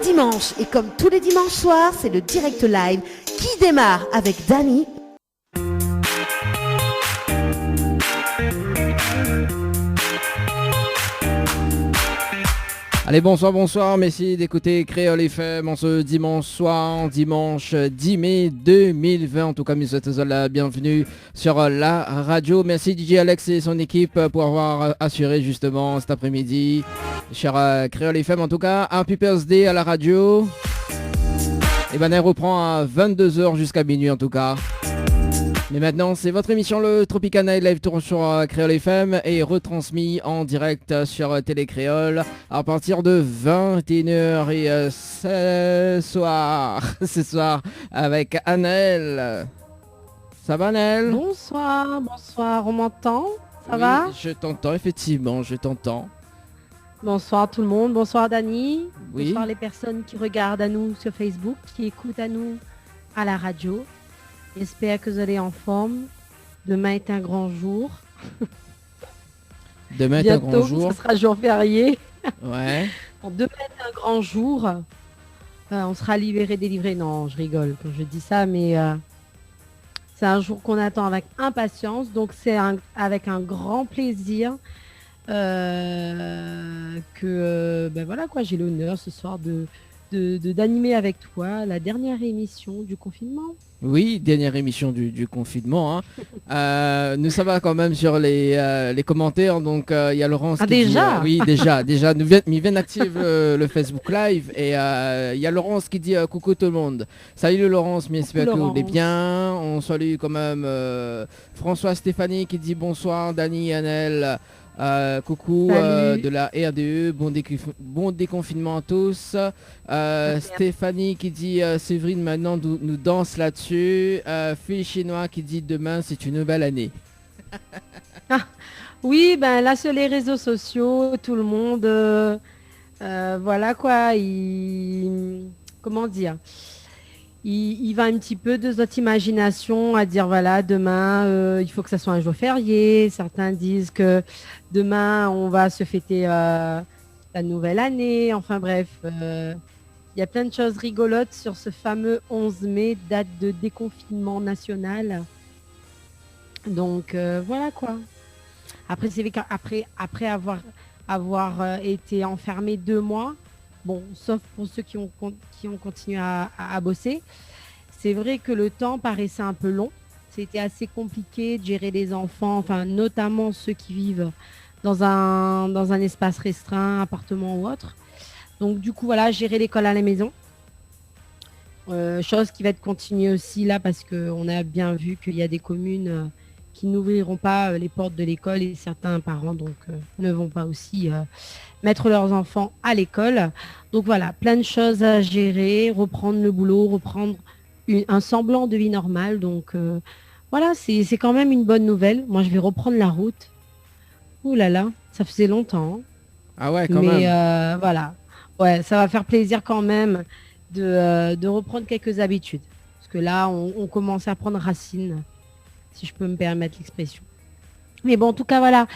dimanches. Et comme tous les dimanches soirs, c'est le direct live qui démarre avec Dany. Allez, bonsoir, merci d'écouter Créole FM en ce dimanche soir, dimanche 10 mai 2020. En tout cas, nous souhaitons la bienvenue sur la radio. Merci DJ Alex et son équipe pour avoir assuré justement cet après-midi. Cher Créole FM, en tout cas, Happy Birthday à la radio. Et ben, elle reprend à 22h jusqu'à minuit en tout cas. Mais maintenant, c'est votre émission le Tropicana Live Tour sur Créole FM et retransmis en direct sur Télé Créole à partir de 21h et ce soir avec Annelle. Ça va Annelle? Bonsoir, on m'entend? Ça va? Je t'entends, effectivement, je t'entends. Bonsoir tout le monde, bonsoir Dany. Oui. Bonsoir les personnes qui regardent à nous sur Facebook, qui écoutent à nous à la radio. J'espère que vous allez en forme. Demain est un grand jour. Demain est un grand jour. Bientôt, ce sera jour férié. Ouais. Bon, demain est un grand jour. On sera libéré, délivré. Non, je rigole quand je dis ça, mais c'est un jour qu'on attend avec impatience. Donc c'est avec un grand plaisir que voilà quoi, j'ai l'honneur ce soir d'animer avec toi la dernière émission du confinement. Oui, dernière émission du confinement. Hein. Nous ça va quand même sur les commentaires. Donc il y a Laurence qui déjà dit, oui, déjà. Nous vient active le Facebook Live et il y a Laurence qui dit coucou tout le monde. Salut Laurence, j'espère que vous allez bien. On salue quand même François Stéphanie qui dit bonsoir, Dany, Annelle. Coucou de la RDE, bon déconfinement à tous. Stéphanie qui dit Séverine maintenant nous danse là-dessus. Fille chinois qui dit demain c'est une nouvelle année. Oui, ben là sur les réseaux sociaux, tout le monde, voilà quoi, comment dire, il va un petit peu de notre imagination à dire voilà demain il faut que ça soit un jour férié. Certains disent que demain on va se fêter la nouvelle année. Enfin bref, il y a plein de choses rigolotes sur ce fameux 11 mai, date de déconfinement national. Donc voilà quoi. Après c'est vrai qu'après avoir été enfermé 2 mois. Bon, sauf pour ceux qui ont continué à bosser. C'est vrai que le temps paraissait un peu long. C'était assez compliqué de gérer les enfants, enfin notamment ceux qui vivent dans un espace restreint, appartement ou autre. Donc du coup, voilà, gérer l'école à la maison. Chose qui va être continuée aussi là parce qu'on a bien vu qu'il y a des communes qui n'ouvriront pas les portes de l'école et certains parents donc ne vont pas aussi mettre leurs enfants à l'école. Donc voilà, plein de choses à gérer, reprendre le boulot, reprendre un semblant de vie normale. Donc voilà, c'est quand même une bonne nouvelle. Moi, je vais reprendre la route. Ouh là là, ça faisait longtemps. Ah ouais, quand même. Mais voilà, ouais, ça va faire plaisir quand même de reprendre quelques habitudes. Parce que là, on commence à prendre racine, si je peux me permettre l'expression. Mais bon, en tout cas, voilà.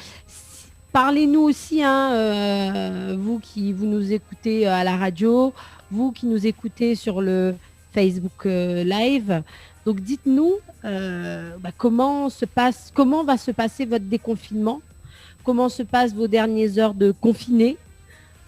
Parlez-nous aussi, vous qui vous nous écoutez à la radio, vous qui nous écoutez sur le Facebook Live. Donc dites-nous comment va se passer votre déconfinement, comment se passent vos dernières heures de confiné.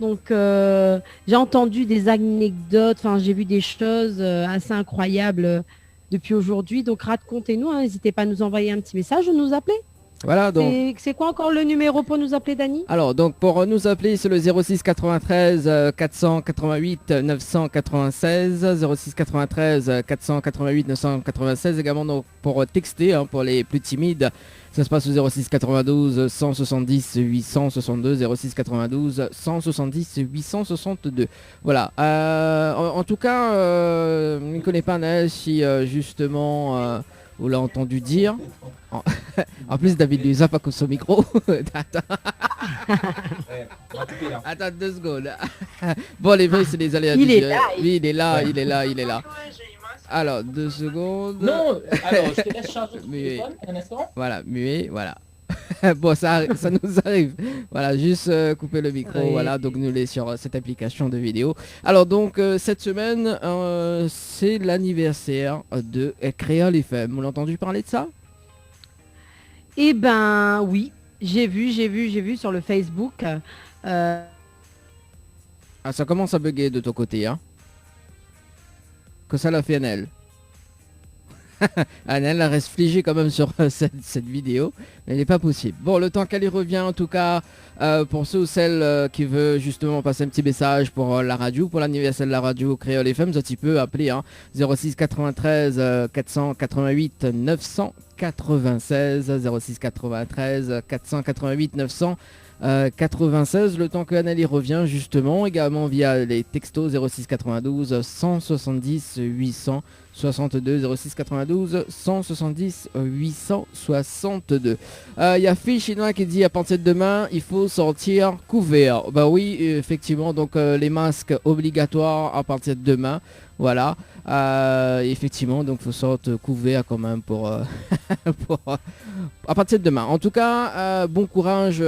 Donc j'ai entendu des anecdotes, j'ai vu des choses assez incroyables depuis aujourd'hui. Donc racontez-nous, n'hésitez pas à nous envoyer un petit message ou nous appeler. Voilà, donc. C'est quoi encore le numéro pour nous appeler, Dany? Alors, donc pour nous appeler, c'est le 06 93 488 996, 06 93 488 996. Également donc, pour texter, pour les plus timides, ça se passe au 06 92 170 862, 06 92 170 862. Voilà. En tout cas, je ne connais pas Annelle si justement... vous l'avez entendu dire. En plus, David lui zappe à son micro. Attends 2 secondes. Bon, les vrais, c'est les aléas du direct. Oui, il est là. Alors, 2 secondes. Non, alors, je te laisse charger ton téléphone un instant. Voilà, muet, voilà. Bon, ça nous arrive. Voilà, juste couper le micro. Oui. Voilà, donc nous les sur cette application de vidéo. Alors donc cette semaine, c'est l'anniversaire de Créole FM. Vous l'avez entendu parler de ça? Eh ben oui, j'ai vu sur le Facebook. Ah, ça commence à bugger de ton côté, hein? Que ça l'a fait Annelle. Annelle reste figée quand même sur cette vidéo, mais il n'est pas possible. Bon, le temps qu'elle y revient, en tout cas, pour ceux ou celles qui veulent justement passer un petit message pour la radio, pour l'anniversaire de la radio Créole FM, ça tu peux appeler, hein, 06 93 488 996, 06 93 488 996, le temps que Anneli revient justement, également via les textos 06 92 170 862, 06 92 170 862. Il y a Fille Chinois qui dit à partir de demain il faut sortir couvert. Bah oui, effectivement, donc les masques obligatoires à partir de demain. Voilà, effectivement, donc faut sortir couvert quand même pour, à partir de demain. En tout cas, bon courage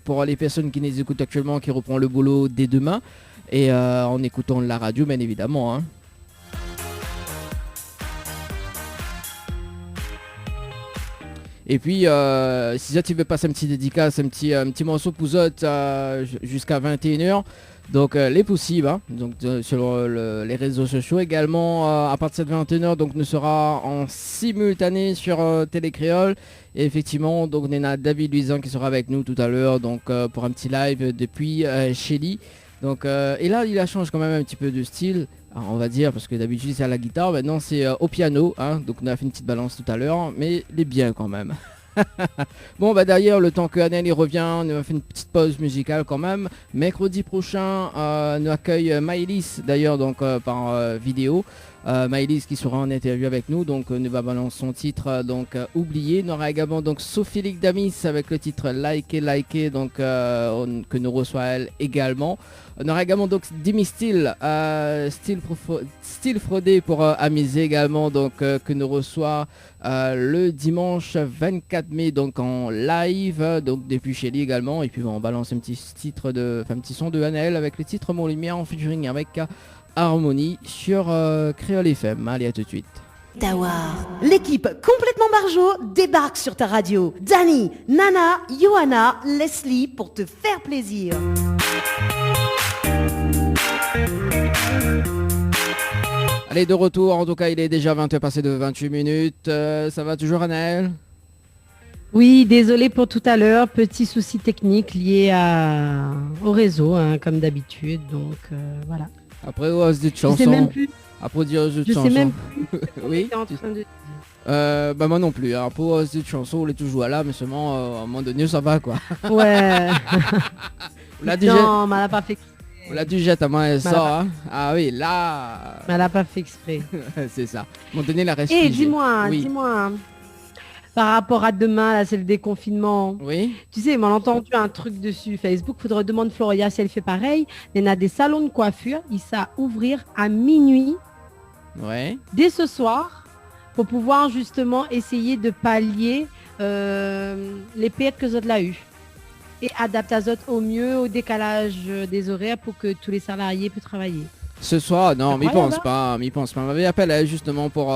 pour les personnes qui nous écoutent actuellement, qui reprend le boulot dès demain et en écoutant la radio, bien évidemment, hein. Et puis, si tu veux passer un petit dédicace, un petit morceau pour autres jusqu'à 21h, donc les possibles, hein, donc sur les réseaux sociaux également, à partir de 21h, donc nous sera en simultané sur Télé Créole. Et effectivement, donc on a David Luisan qui sera avec nous tout à l'heure, donc pour un petit live depuis Shelly. Donc, et là, il a changé quand même un petit peu de style. Alors, on va dire, parce que d'habitude c'est à la guitare, maintenant c'est au piano, hein, donc on a fait une petite balance tout à l'heure, mais il est bien quand même. Bon bah d'ailleurs, le temps que Annelle revient, on va faire une petite pause musicale quand même. Mercredi prochain, nous accueille Maëlys d'ailleurs, donc par vidéo. Maëlys qui sera en interview avec nous, donc nous va balancer son titre, donc oublié. On aura également donc Sophie Damis avec le titre Liker, donc que nous reçoit elle également. On aura également donc Demi Style, Style Fraudé pour Amuser également, donc que nous reçoit le dimanche 24 mai, donc en live, donc depuis chez lui également. Et puis on balance un petit son de Annelle avec le titre Mon Lumière en featuring avec Harmonie sur Créole FM. Allez, à tout de suite. Dawar. L'équipe complètement barjo débarque sur ta radio. Dani, Nana, Johanna, Leslie pour te faire plaisir. Allez, de retour, en tout cas il est déjà 20h passé de 28 minutes. Ça va toujours, Annelle? Oui, désolé pour tout à l'heure, petit souci technique lié au réseau, hein, comme d'habitude, donc voilà. Après, de Je chansons. sais même plus. Après, dire de Je chansons. sais même plus. Oui. En train de... Bah moi non plus. Hein. Pour de chansons, on est toujours là, mais seulement à un moment donné, ça va quoi. Ouais. On l'a du Non, mais elle n'a pas fait exprès. on l'a du jet à moi, elle sort. Hein. Ah oui, là. Mais elle n'a pas fait exprès. C'est ça. À un moment donné, la reste. Et figée. dis-moi, Oui. par rapport à demain, là, c'est le déconfinement. Oui. Tu sais, on a entendu un truc dessus Facebook. Faudrait demander Floria si elle fait pareil. Il y en a des salons de coiffure. Ils savent ouvrir à minuit Ouais. dès ce soir pour pouvoir justement essayer de pallier les pertes que Zot l'a eu et adapter Zot au mieux au décalage des horaires pour que tous les salariés puissent travailler. Ce soir, non, m'y Incroyable, pense pas. M'y pense pas. On m'avait appelé justement pour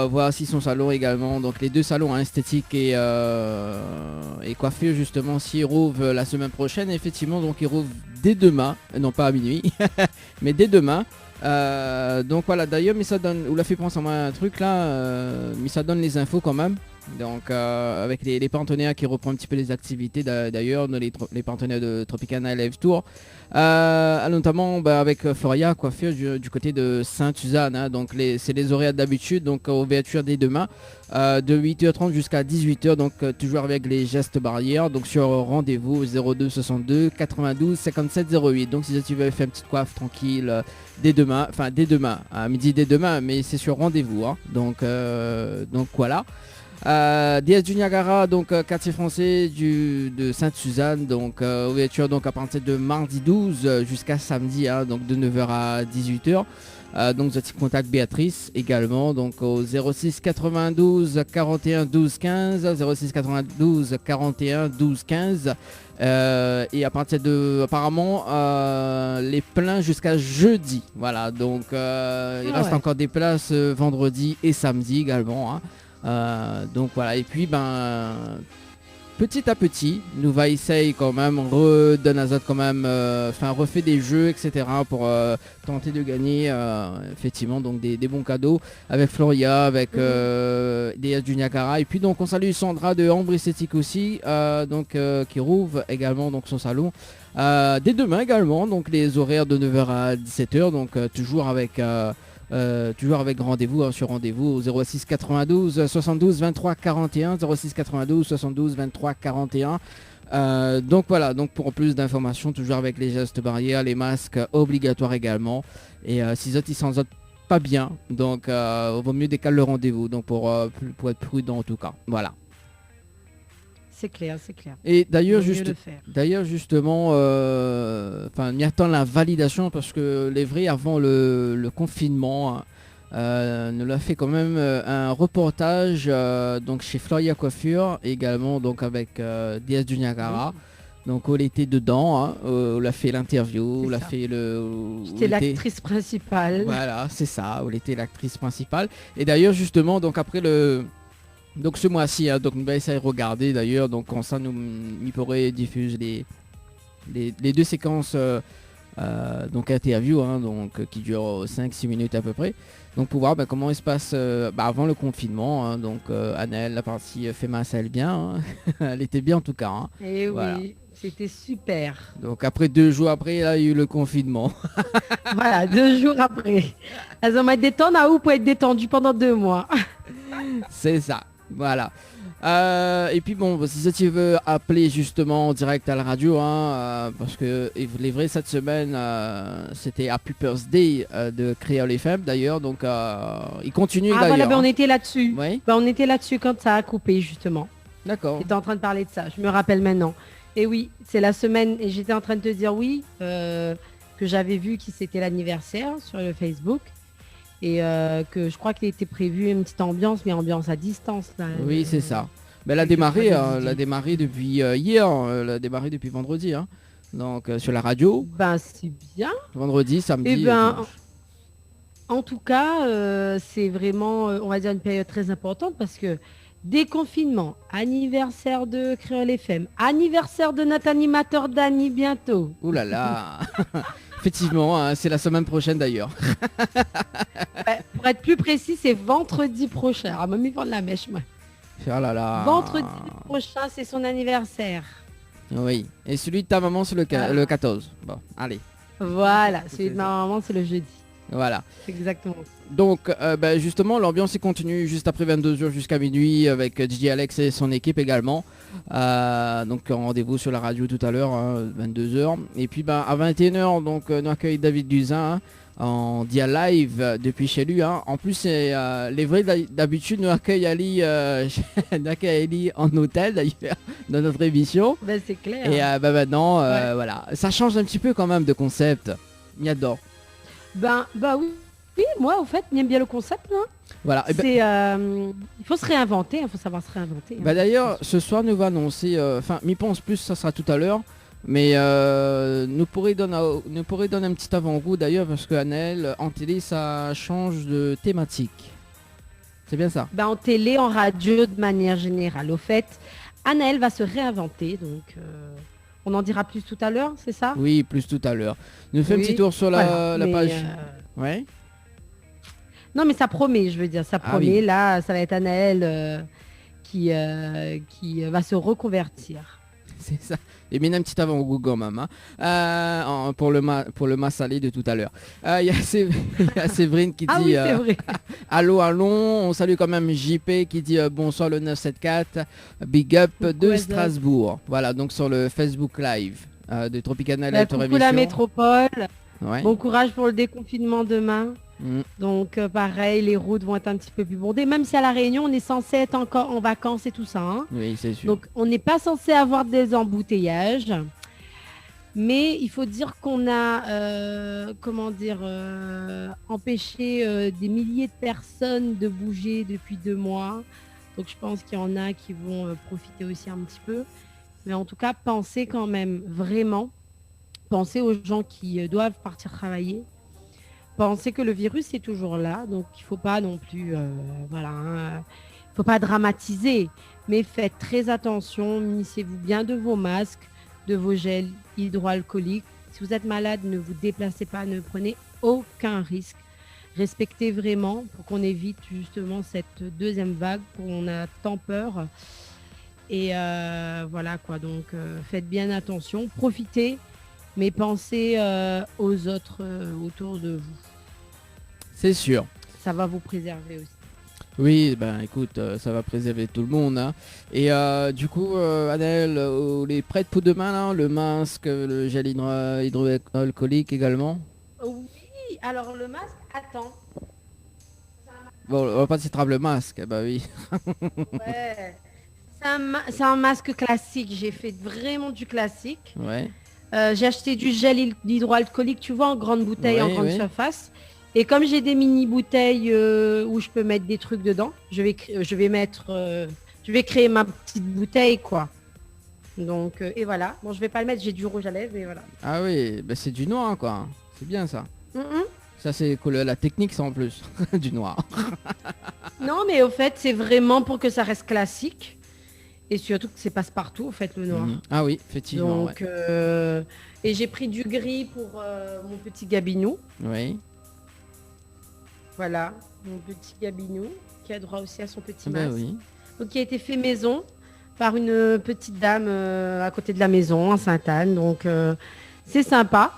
voir si son salon également, donc les deux salons, hein, esthétique et coiffure justement, s'ils rouvrent la semaine prochaine. Effectivement, donc ils rouvrent dès demain, non pas à minuit, mais dès demain. Donc voilà, d'ailleurs, mais ça donne, ou l'a fait penser à moi un truc là, mais ça donne les infos quand même. Donc avec les partenaires qui reprennent un petit peu les activités d'ailleurs, les partenaires de Tropicana Live Tour, notamment avec Floria Coiffure du côté de Sainte-Suzanne, hein, donc c'est les horaires d'habitude, donc ouverture dès demain de 8h30 jusqu'à 18h, donc toujours avec les gestes barrières, donc sur rendez-vous 02 62 92 57 08. Donc si tu veux faire une petite coiffe tranquille dès demain, à midi dès demain, mais c'est sur rendez-vous, hein, donc voilà. Diaz du Niagara, donc quartier français de Sainte-Suzanne, donc ouverture donc à partir de mardi 12 jusqu'à samedi, hein, donc de 9h à 18h. Donc je contact Béatrice également, donc au 06 92 41 12 15, 06 92 41 12 15. Et à partir de apparemment les pleins jusqu'à jeudi, voilà, donc il reste encore des places vendredi et samedi également, hein. Donc voilà, et puis petit à petit nous va essayer quand même redonne azote quand même, refait des jeux etc pour tenter de gagner effectivement donc des bons cadeaux avec Floria, avec Diaz du Niagara, et puis donc on salue Sandra de Ambre Esthétique aussi, qui rouvre également donc son salon dès demain également, donc les horaires de 9h à 17h, donc toujours avec rendez-vous, hein, sur rendez-vous au 06 92 72 23 41, 06 92 72 23 41. Donc voilà, donc pour plus d'informations, toujours avec les gestes barrières, les masques obligatoires également. Et si ils s'en sortent pas bien, donc vaut mieux décaler le rendez-vous, donc pour être prudent en tout cas. Voilà. C'est clair, c'est clair. Et d'ailleurs, justement, on y attend la validation parce que les vrais, avant le confinement, nous l'a fait quand même un reportage donc chez Floria Coiffure, également donc avec Diaz du Niagara. Donc on était dedans, hein, on a fait l'interview, on a fait le... J'étais l'actrice principale. Voilà, c'est ça, on était l'actrice principale. Et d'ailleurs, justement, donc après donc ce mois-ci, hein, donc on va essayer de regarder d'ailleurs, donc quand ça nous pourrait diffuser les deux séquences donc interview, hein, donc qui durent 5-6 minutes à peu près. Donc pour voir comment il se passe avant le confinement, hein, donc Annelle, la partie fait masse, elle bien, hein. Elle était bien en tout cas, hein. Et voilà. oui, c'était super. Donc après 2 jours après, là il y a eu le confinement. Voilà, 2 jours après. Elles ont été détendues pour être détendues pendant 2 mois. C'est ça. Voilà. Et puis bon, si tu veux appeler justement en direct à la radio, hein, parce que il est vrai cette semaine c'était Happy Birthday de Créole FM d'ailleurs, donc il continue d'ailleurs. Voilà, on était là-dessus. Oui. On était là-dessus quand ça a coupé justement. D'accord. J'étais en train de parler de ça, je me rappelle maintenant. Et oui, c'est la semaine, et j'étais en train de te dire que j'avais vu que c'était l'anniversaire sur le Facebook. Et que je crois qu'il était prévu une petite ambiance, mais ambiance à distance. Là, oui, c'est ça. Mais elle a démarré depuis hier, elle a démarré depuis vendredi, hein. Donc sur la radio. C'est bien. Vendredi, samedi. En tout cas, c'est vraiment, on va dire, une période très importante parce que déconfinement, anniversaire de Créole FM, anniversaire de notre animateur Dany bientôt. Ouh là là. Effectivement, hein, c'est la semaine prochaine d'ailleurs. Pour être plus précis, c'est vendredi prochain. Ah, même ils vendent la mèche, moi. Oh là là. Vendredi prochain, c'est son anniversaire. Oui. Et celui de ta maman, c'est le 14. Bon, allez. Voilà. Celui de ma maman, c'est le jeudi. Voilà. Exactement. Donc, justement, l'ambiance continue juste après 22h jusqu'à minuit avec DJ Alex et son équipe également. Donc, rendez-vous sur la radio tout à l'heure, hein, 22h. Et puis, à 21h, donc, nous accueille David Duzin, hein, en dia live depuis chez lui, hein. En plus, les vrais d'habitude nous accueillent Ali, Ali en hôtel d'ailleurs dans notre émission. C'est clair. Et maintenant, voilà, ça change un petit peu quand même de concept. Il adore. Oui, moi, au fait, j'aime bien le concept, hein. Voilà. Il faut se réinventer, il faut savoir se réinventer. Hein. D'ailleurs, ce soir, nous va annoncer, m'y pense plus, ça sera tout à l'heure, mais nous pourrait donner un petit avant-goût d'ailleurs, parce que Annelle, en télé, ça change de thématique. C'est bien ça? En télé, en radio, de manière générale. Au fait, Annelle va se réinventer, donc... On en dira plus tout à l'heure, c'est ça? Oui, plus tout à l'heure. Nous fait un petit tour sur la page. Ouais. Non, mais ça promet, je veux dire. Ça promet. Oui. Là, ça va être Anaël qui va se reconvertir. C'est ça. Et bien un petit avant Google même, hein. Pour le massalé de tout à l'heure. Il y a Séverine qui dit oui, c'est vrai. allô, on salue quand même JP qui dit bonsoir le 974, big up de Strasbourg. Voilà, donc sur le Facebook Live de Tropicana Live. Coucou la métropole. Ouais. Bon courage pour le déconfinement demain. Donc pareil, les routes vont être un petit peu plus bondées. Même si à La Réunion, on est censé être encore en vacances et tout ça. Hein. Oui, c'est sûr. Donc on n'est pas censé avoir des embouteillages. Mais il faut dire qu'on a, empêché des milliers de personnes de bouger depuis 2 mois. Donc je pense qu'il y en a qui vont profiter aussi un petit peu. Mais en tout cas, pensez quand même vraiment, pensez aux gens qui doivent partir travailler. Pensez que le virus est toujours là. Donc il ne faut pas non plus, il faut pas dramatiser. Mais faites très attention, munissez-vous bien de vos masques, de vos gels hydroalcooliques. Si vous êtes malade, ne vous déplacez pas, ne prenez aucun risque. Respectez vraiment pour qu'on évite justement cette deuxième vague, qu'on a tant peur. Et voilà quoi, donc faites bien attention, profitez, mais pensez aux autres autour de vous. C'est sûr. Ça va vous préserver aussi. Oui, ben écoute, ça va préserver tout le monde. Hein. Et du coup, Adèle, on est prête pour demain, là, le masque, le gel hydroalcoolique également. Oui, alors le masque, attends. Bon, on va pas s'attraper le masque, bah oui. Ouais. C'est un masque classique, j'ai fait vraiment du classique. Ouais. J'ai acheté du gel hydroalcoolique, tu vois, en grande bouteille, en grande surface. Et comme j'ai des mini bouteilles où je peux mettre des trucs dedans, je vais créer ma petite bouteille, quoi. Donc, et voilà. Bon, je vais pas le mettre, j'ai du rouge à lèvres, et voilà. Ah oui, bah c'est du noir, quoi. C'est bien ça. Ça, c'est la technique, ça en plus. Du noir. Non, mais au fait, c'est vraiment pour que ça reste classique. Et surtout que c'est passe-partout, au fait, le noir. Ah oui, effectivement. Donc, et j'ai pris du gris pour mon petit gabinou. Oui. Voilà, mon petit gabinou, qui a droit aussi à son petit Ben masque. oui. Donc, qui a été fait maison par une petite dame à côté de la maison, à Sainte-Anne. Donc, c'est sympa.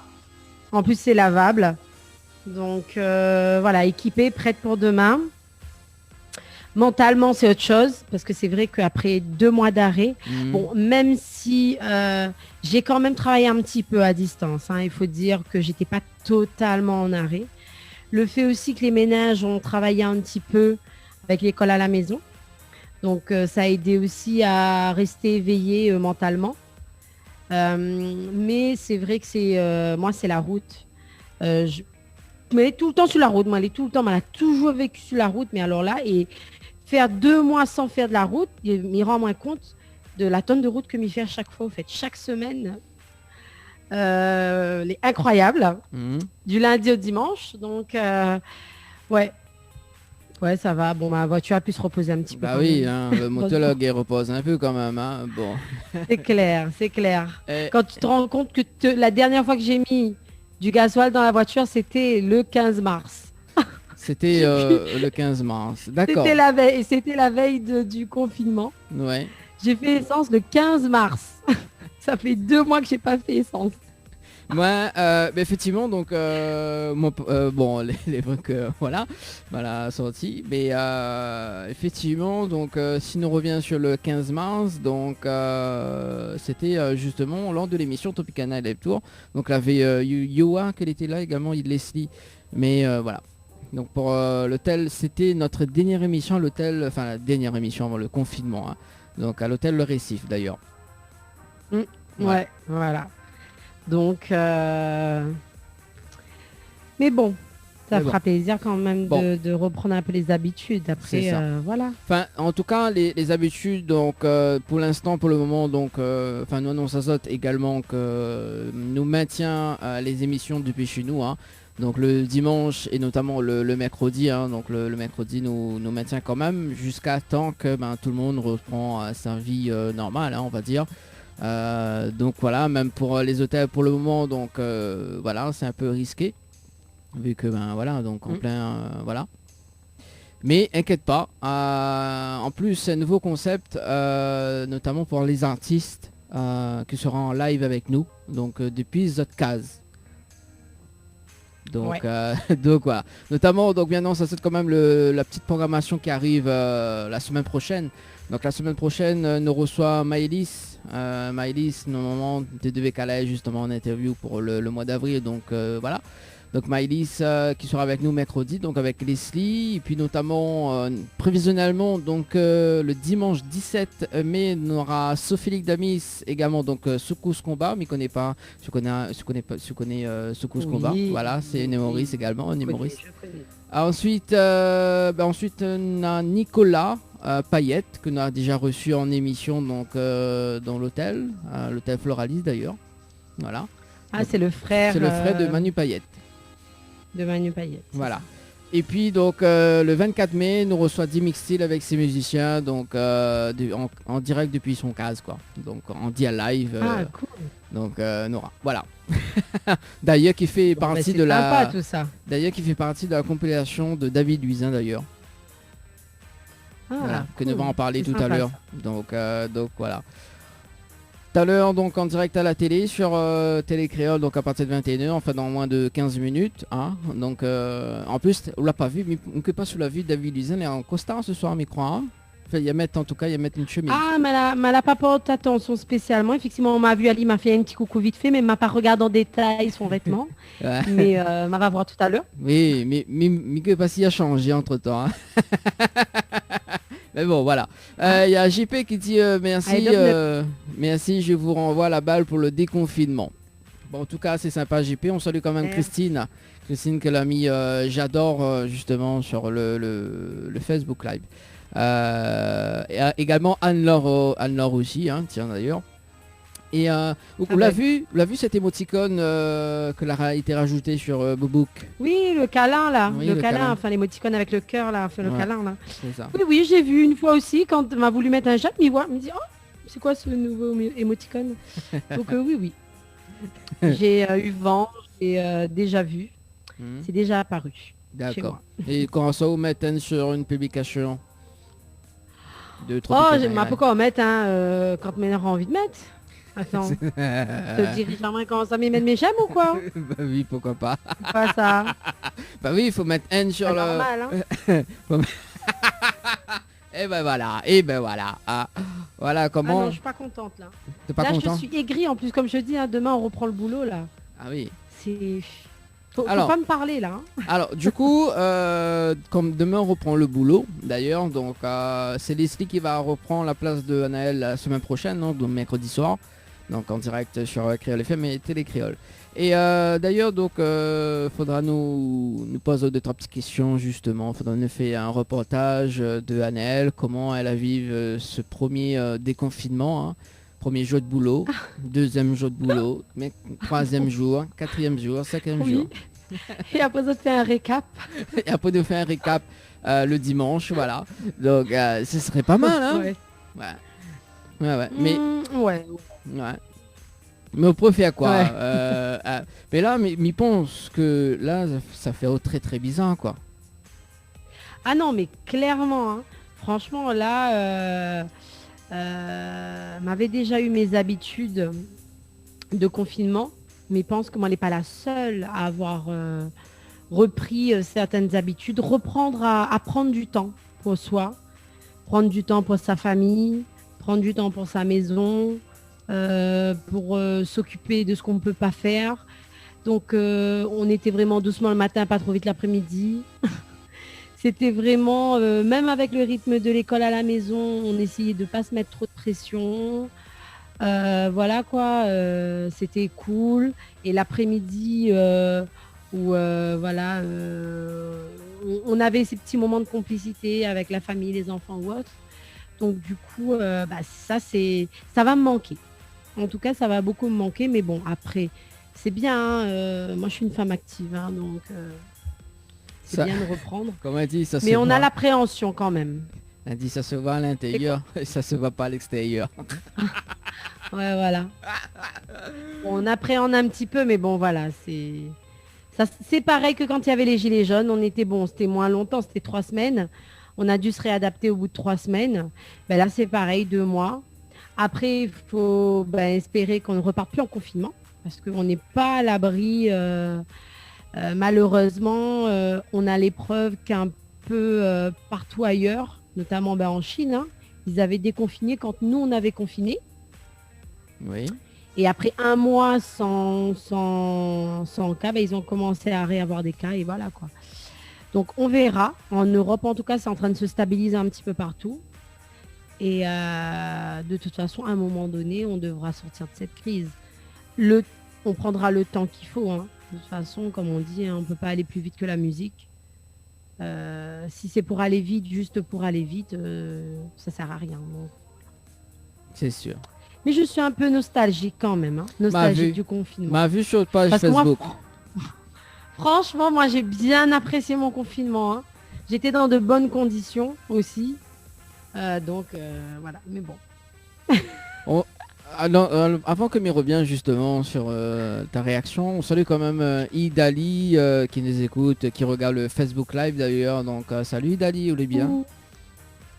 En plus, c'est lavable. Donc, voilà, équipée, prête pour demain. Mentalement, c'est autre chose, parce que c'est vrai qu'après 2 mois d'arrêt, bon, même si j'ai quand même travaillé un petit peu à distance, hein, il faut dire que j'étais pas totalement en arrêt. Le fait aussi que les ménages ont travaillé un petit peu avec l'école à la maison. Donc, ça a aidé aussi à rester éveillé mentalement. Mais c'est vrai que moi, c'est la route. Je m'allais tout le temps sur la route. Moi, elle est tout le temps. Elle a toujours vécu sur la route. Mais alors là, et faire 2 mois sans faire de la route, il m'y rend moins compte de la tonne de route que m'y fait à chaque fois. En fait, chaque semaine, elle est incroyable. Du lundi au dimanche. Donc, ouais, ça va. Bon, ma voiture a pu se reposer un petit peu. Bah oui, hein, le motologue il repose un peu quand même. Hein. Bon. C'est clair. Quand tu te rends compte que la dernière fois que j'ai mis du gasoil dans la voiture, c'était le 15 mars. C'était le 15 mars. D'accord. C'était la veille du confinement. Ouais. J'ai fait essence le 15 mars. Ça fait 2 mois que j'ai pas fait essence. Moi, effectivement, donc, bon, les trucs, voilà, sorti. Mais effectivement, donc, si on revient sur le 15 mars, donc, c'était justement lors de l'émission Tropicana Live Tour. Donc, il y avait Yoa qui était là également, il Leslie. Mais voilà. Donc, pour l'hôtel, c'était notre dernière émission à l'hôtel, enfin, la dernière émission avant le confinement. Hein. Donc, à l'hôtel Le Récif d'ailleurs. Ouais, voilà. Donc, mais bon, ça fera plaisir quand même de reprendre un peu les habitudes. Après, voilà. Enfin, en tout cas, les habitudes, donc, pour l'instant, pour le moment, donc, nous annonce Azote également que nous maintient les émissions depuis chez nous. Hein. Donc, le dimanche et notamment le mercredi. Hein, donc, le mercredi nous maintient quand même jusqu'à temps que tout le monde reprend sa vie normale, hein, on va dire. Donc voilà, même pour les hôtels pour le moment, donc voilà, c'est un peu risqué vu que voilà, donc en plein voilà. Mais inquiète pas, en plus c'est un nouveau concept, notamment pour les artistes qui seront en live avec nous, donc depuis Zotcase. Donc, donc voilà, notamment donc bien non, ça c'est quand même la petite programmation qui arrive la semaine prochaine. Donc la semaine prochaine, nous reçoit Maëlys. Maëlys, normalement, tu devais caler justement en interview pour le mois d'avril. Donc voilà. Donc Maëlys qui sera avec nous mercredi, donc avec Leslie, et puis notamment prévisionnellement donc le dimanche 17 mai on aura Sophie Damis également, donc Secousse Combat, mais connais pas, je connais Secousse Combat, voilà, c'est une humoriste également, un humoriste. Ensuite, on a Nicolas Payette que l'on a déjà reçu en émission, donc dans l'hôtel Floralis d'ailleurs, voilà. Ah, donc, c'est le frère. C'est le frère de Manu Payette. De Manu Payette. Voilà. Et puis donc le 24 mai, nous reçoit Dimix Steel avec ses musiciens, donc en direct depuis son case, quoi. Donc en dia live. Cool. Donc Nora, voilà. D'ailleurs qui fait partie de sympa, tout ça. D'ailleurs qui fait partie de la compilation de David Luisin d'ailleurs. Voilà, que nous allons en parler tout à l'heure. Donc voilà. Tout à l'heure, donc en direct à la télé sur Télé Créole, donc à partir de 21h, enfin dans moins de 15 minutes. Hein. Donc en plus, on l'a pas vu, mais on ne peut pas sous la vue, David Luisin est en costard ce soir, mais crois. Hein. Enfin, il y a mettre une chemise. Ah, mais elle n'a pas porté attention spécialement. Effectivement, on m'a vu, Ali m'a fait un petit coucou vite fait, mais elle m'a pas regardé en détail son vêtement. Ouais. Mais elle va voir tout à l'heure. Oui, mais que pas s'il a changé entre temps. Hein. Mais bon, voilà. Il y a JP qui dit merci, merci, je vous renvoie la balle pour le déconfinement. Bon, en tout cas, c'est sympa, JP. On salue quand même Christine. Christine qu'elle a mis j'adore justement sur le Facebook Live. Et également Anne-Laure aussi, hein, tiens d'ailleurs. Et on l'a vu cette émoticône que a été rajoutée sur Bobook. Oui, le câlin là, oui, le câlin, enfin l'émoticône avec le cœur là, enfin le câlin là. C'est ça. Oui, j'ai vu une fois aussi quand on m'a voulu mettre un chat, me dit oh, c'est quoi ce nouveau émoticône. Donc oui. J'ai eu vent, j'ai déjà vu, c'est déjà apparu. D'accord. Et quand ça vous mettez sur une publication de pourquoi on met quand on aura envie de mettre. Attends, je te dirais jamais comment ça met mes j'aime ou quoi? Bah oui, pourquoi pas. Pas ça. Bah oui, il faut mettre N sur le... normal, hein. Et ben voilà. Ah, voilà comment... Ah non, je suis pas contente là. T'es pas là, content? Je suis aigrie en plus, comme je dis, hein, demain on reprend le boulot là. Ah oui. C'est... Faut pas me parler là. Hein. Alors du coup, comme demain on reprend le boulot, d'ailleurs, donc c'est Leslie qui va reprendre la place de Anaël la semaine prochaine, donc mercredi soir. Donc en direct sur Créole FM et Télé Créole. Et d'ailleurs, donc, faudra nous poser 2-3 petites questions justement. Faudra nous faire un reportage de Anaël, comment elle a vécu ce premier déconfinement. Hein. Premier jour de boulot, deuxième jour de boulot, mais troisième jour, quatrième jour, cinquième jour. Et après ça te fait un récap. Et après de faire un récap le dimanche, voilà. Donc ce serait pas mal, hein. Ouais. Mais ouais. Mais on peut faire quoi? Mais là, mais pense que là, ça fait très très bizarre, quoi. Ah non, mais clairement, hein. Franchement, là, m'avait déjà eu mes habitudes de confinement, mais pense que moi, elle n'est pas la seule à avoir repris certaines habitudes, reprendre à prendre du temps pour soi, prendre du temps pour sa famille, prendre du temps pour sa maison, pour s'occuper de ce qu'on ne peut pas faire. Donc on était vraiment doucement le matin, pas trop vite l'après-midi. C'était vraiment, même avec le rythme de l'école à la maison, on essayait de ne pas se mettre trop de pression. Voilà quoi, c'était cool. Et l'après-midi, où on avait ces petits moments de complicité avec la famille, les enfants ou autres. Donc du coup, ça va me manquer. En tout cas, ça va beaucoup me manquer. Mais bon, après, c'est bien. Hein, moi, je suis une femme active, hein, donc c'est bien de reprendre. Comme elle dit, mais on a l'appréhension quand même. Elle dit ça se voit à l'intérieur et ça se voit pas à l'extérieur. Ouais, voilà. On appréhende un petit peu, mais bon, voilà, c'est pareil que quand il y avait les gilets jaunes. C'était moins longtemps, c'était 3 semaines. On a dû se réadapter au bout de 3 semaines. Ben là, c'est pareil, 2 mois. Après, il faut espérer qu'on ne reparte plus en confinement parce qu'on n'est pas à l'abri. Malheureusement, on a les preuves qu'un peu partout ailleurs, notamment en Chine, hein, ils avaient déconfiné quand nous, on avait confiné. Oui. Et après un mois sans cas, ils ont commencé à réavoir des cas et voilà quoi. Donc on verra. En Europe, en tout cas, c'est en train de se stabiliser un petit peu partout. Et de toute façon, à un moment donné, on devra sortir de cette crise. On prendra le temps qu'il faut. Hein. De toute façon, comme on dit, on ne peut pas aller plus vite que la musique. Si c'est pour aller vite, juste pour aller vite, ça ne sert à rien. Donc. C'est sûr. Mais je suis un peu nostalgique quand même. Hein. Nostalgique du confinement. Ma vue sur votre page Facebook. Franchement, moi, j'ai bien apprécié mon confinement. Hein. J'étais dans de bonnes conditions aussi. Donc, voilà. Mais bon. Avant que m'y revienne justement sur ta réaction, on salue quand même Idali qui nous écoute, qui regarde le Facebook Live d'ailleurs. Donc, salut Idali, vous allez bien?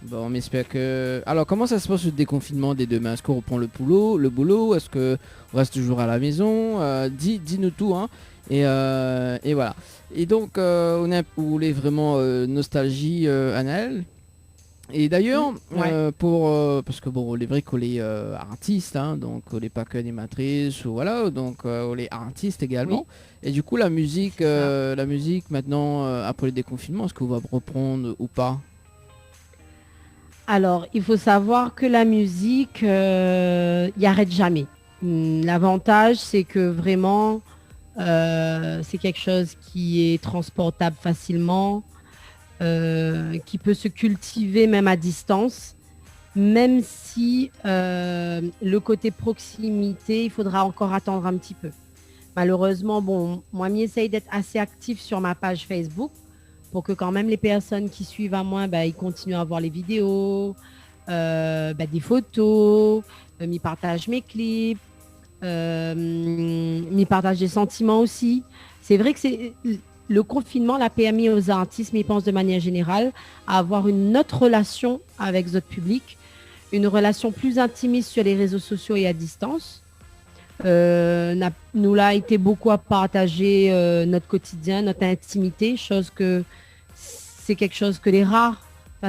Bon, on espère que... Alors, comment ça se passe le déconfinement des demain? Est-ce qu'on reprend le boulot? Est-ce qu'on reste toujours à la maison? Dis-nous tout, hein. Et voilà. Et donc, vous voulez vraiment nostalgie, Anaël? Et d'ailleurs, parce que bon, il est vrai qu'on est artiste, hein, donc on n'est pas que animatrice, ou voilà, donc on est artiste également. Oui. Et du coup, la musique maintenant, après le déconfinement, est-ce qu'on va reprendre ou pas? Alors, il faut savoir que la musique, il n'arrête jamais. L'avantage, c'est que vraiment, c'est quelque chose qui est transportable facilement, qui peut se cultiver même à distance, même si le côté proximité, il faudra encore attendre un petit peu. Malheureusement, bon, moi, j'essaye d'être assez actif sur ma page Facebook pour que quand même les personnes qui suivent à moi, ils continuent à voir les vidéos, des photos, m'y partagent mes clips, m'y partagent des sentiments aussi. C'est vrai que le confinement l'a permis aux artistes, mais ils pensent de manière générale, à avoir une autre relation avec notre public, une relation plus intimiste sur les réseaux sociaux et à distance. Nous l'a été beaucoup à partager notre quotidien, notre intimité, chose que c'est quelque chose que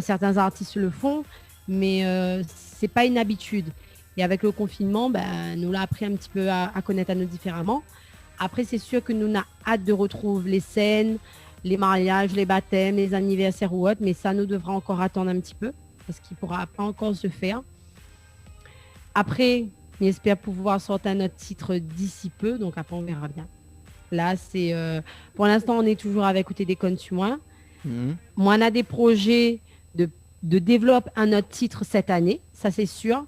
certains artistes le font, mais c'est pas une habitude. Et avec le confinement, nous l'a appris un petit peu à connaître à nous différemment. Après, c'est sûr que nous avons hâte de retrouver les scènes, les mariages, les baptêmes, les anniversaires ou autres, mais ça nous devra encore attendre un petit peu parce qu'il ne pourra pas encore se faire. Après, j'espère pouvoir sortir notre titre d'ici peu, donc après on verra bien. Là, c'est pour l'instant, on est toujours avec Côté des Cônes sur moi. Moi, on a des projets de développer un autre titre cette année, ça c'est sûr.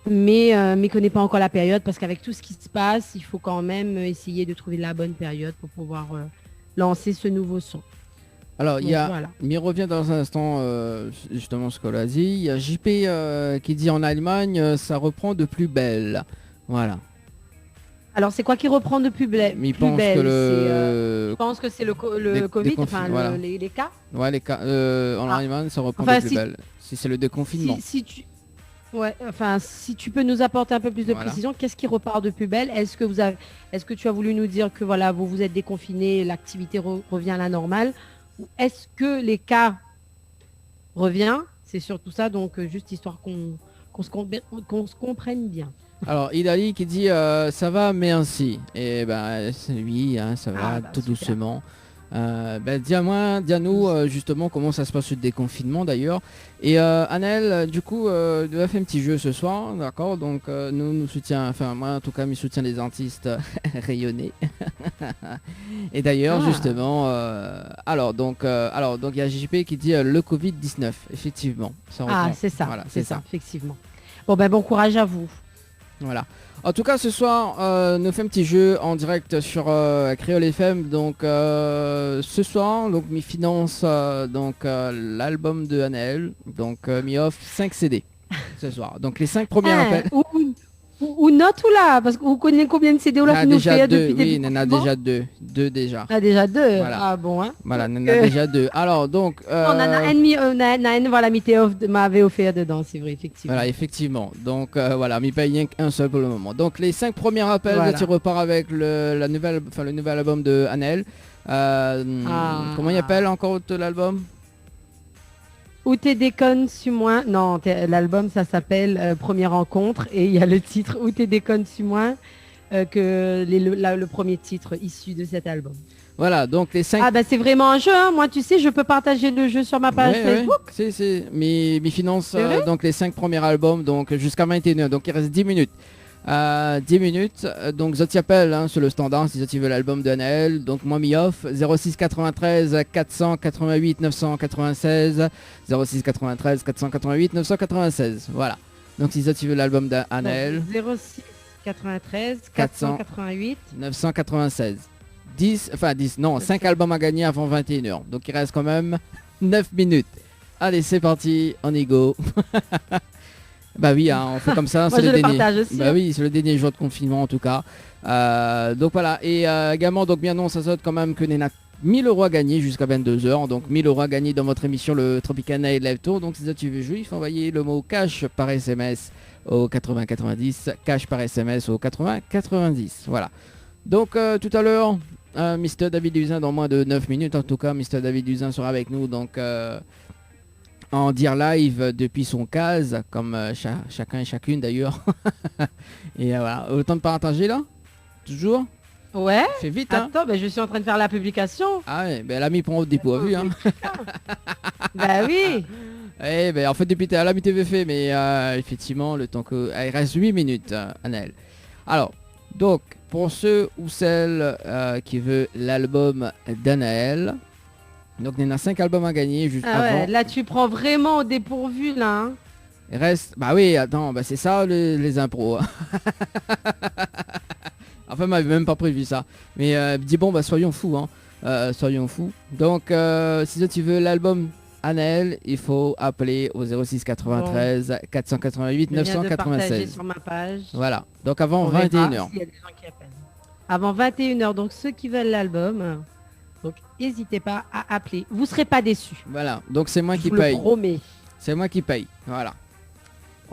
Mais ne connaît pas encore la période parce qu'avec tout ce qui se passe, il faut quand même essayer de trouver la bonne période pour pouvoir lancer ce nouveau son. Alors, m'y revient dans un instant justement ce qu'on a dit. Il y a JP qui dit en Allemagne, ça reprend de plus belle. Voilà. Alors, c'est quoi qui reprend de plus belle? Je pense que c'est le Covid, voilà. les cas. Ouais, les cas. En Allemagne, ça reprend de plus belle. Si c'est le déconfinement. Si tu peux nous apporter un peu plus de précision, qu'est-ce qui repart de plus belle? Est-ce que tu as voulu nous dire que voilà, vous êtes déconfiné, l'activité revient à la normale? Ou est-ce que les cas reviennent? C'est surtout ça, donc juste histoire qu'on se comprenne bien. Alors, Idali qui dit ça va, mais ainsi. Et oui, hein, ça va tout super. Doucement. Dis-nous justement comment ça se passe le déconfinement d'ailleurs. Et Anaël, du coup, nous a fait un petit jeu ce soir, d'accord? Donc nous soutient, enfin moi en tout cas, je soutiens les artistes rayonnés. Et d'ailleurs justement, donc il y a JP qui dit le Covid-19, effectivement. Ça c'est ça, voilà, c'est ça, effectivement. Bon courage à vous. Voilà. En tout cas, ce soir, nous fait un petit jeu en direct sur Créole FM. Donc, ce soir, donc, mi finance l'album de Anaël. Donc, mi offre 5 CD ce soir. Donc, les 5 premiers appels. Ou note ou là, parce que vous connaissez combien de CD ou là qui nous fait depuis oui, il en a déjà deux. Deux déjà. Ah, déjà deux. Voilà. Ah bon, hein. Voilà, il en a déjà deux. Alors, donc... On en a un, voilà, m'avait offert dedans, c'est vrai, effectivement. Voilà, effectivement. Donc, voilà, il paye rien qu'un seul pour le moment. Donc, les 5 premiers appels, tu repars avec le nouvel album de Anaël. Comment il appelle encore l'album? Où t'es déconne su moi. Non, l'album ça s'appelle Première rencontre et il y a le titre Où t'es déconne su moi que le premier titre issu de cet album. Voilà, donc les 5... Ah bah c'est vraiment un jeu, hein. Moi tu sais, je peux partager le jeu sur ma page Facebook. C'est mes finances, donc les 5 premiers albums, donc jusqu'à 21h, donc il reste 10 minutes. 10 minutes, donc je t'appelle sur le standard si tu veux l'album de Anaël, donc moi mi-off 06 93 488 996 06 93 488 996, voilà. Donc si tu veux l'album d'Anaël, 06 93 488 996. 5 albums à gagner avant 21h. Donc il reste quand même 9 minutes. Allez, c'est parti, on y go. Bah oui, on fait comme ça, c'est le dernier. Aussi, bah oui, c'est le dernier jour de confinement en tout cas. Donc voilà, et également, donc bien non, ça saute quand même que Nena 1000 € à gagner jusqu'à 22h. Donc 1000 € à gagner dans votre émission le Tropicana et Live Tour. Donc si ça tu veux jouer, il faut envoyer le mot cash par SMS au 80 90. Cash par SMS au 80 90. Voilà. Donc tout à l'heure, Mr David Usin dans moins de 9 minutes. En tout cas, Mr David Usin sera avec nous. Donc en dire live depuis son case, comme chacun et chacune d'ailleurs. Et voilà, autant de partager là. Toujours. Ouais. Fais vite, hein. Attends, je suis en train de faire la publication. Ah ouais, elle a mis pour au dépourvu, hein. Bah oui. En fait depuis elle a mis TV fait, mais effectivement le temps que il reste 8 minutes, Anaël. Alors, donc pour ceux ou celles qui veut l'album d'Anaël, donc il y en a 5 albums à gagner juste avant. Ouais, là tu prends vraiment au dépourvu là. Hein. Il reste, bah oui, attends, c'est ça les impros. Enfin, m'avait même pas prévu ça. Mais dis bon, soyons fous, hein. Soyons fous. Donc, si tu veux l'album Anaël, il faut appeler au 06 93 488 996. Sur ma page. Voilà. Donc avant 21h. Si y a des gens qui appellent. Avant 21h. Donc ceux qui veulent l'album, donc n'hésitez pas à appeler. Vous serez pas déçus. Voilà. Donc c'est moi qui paye. paye. Je vous le promets. C'est moi qui paye. Voilà.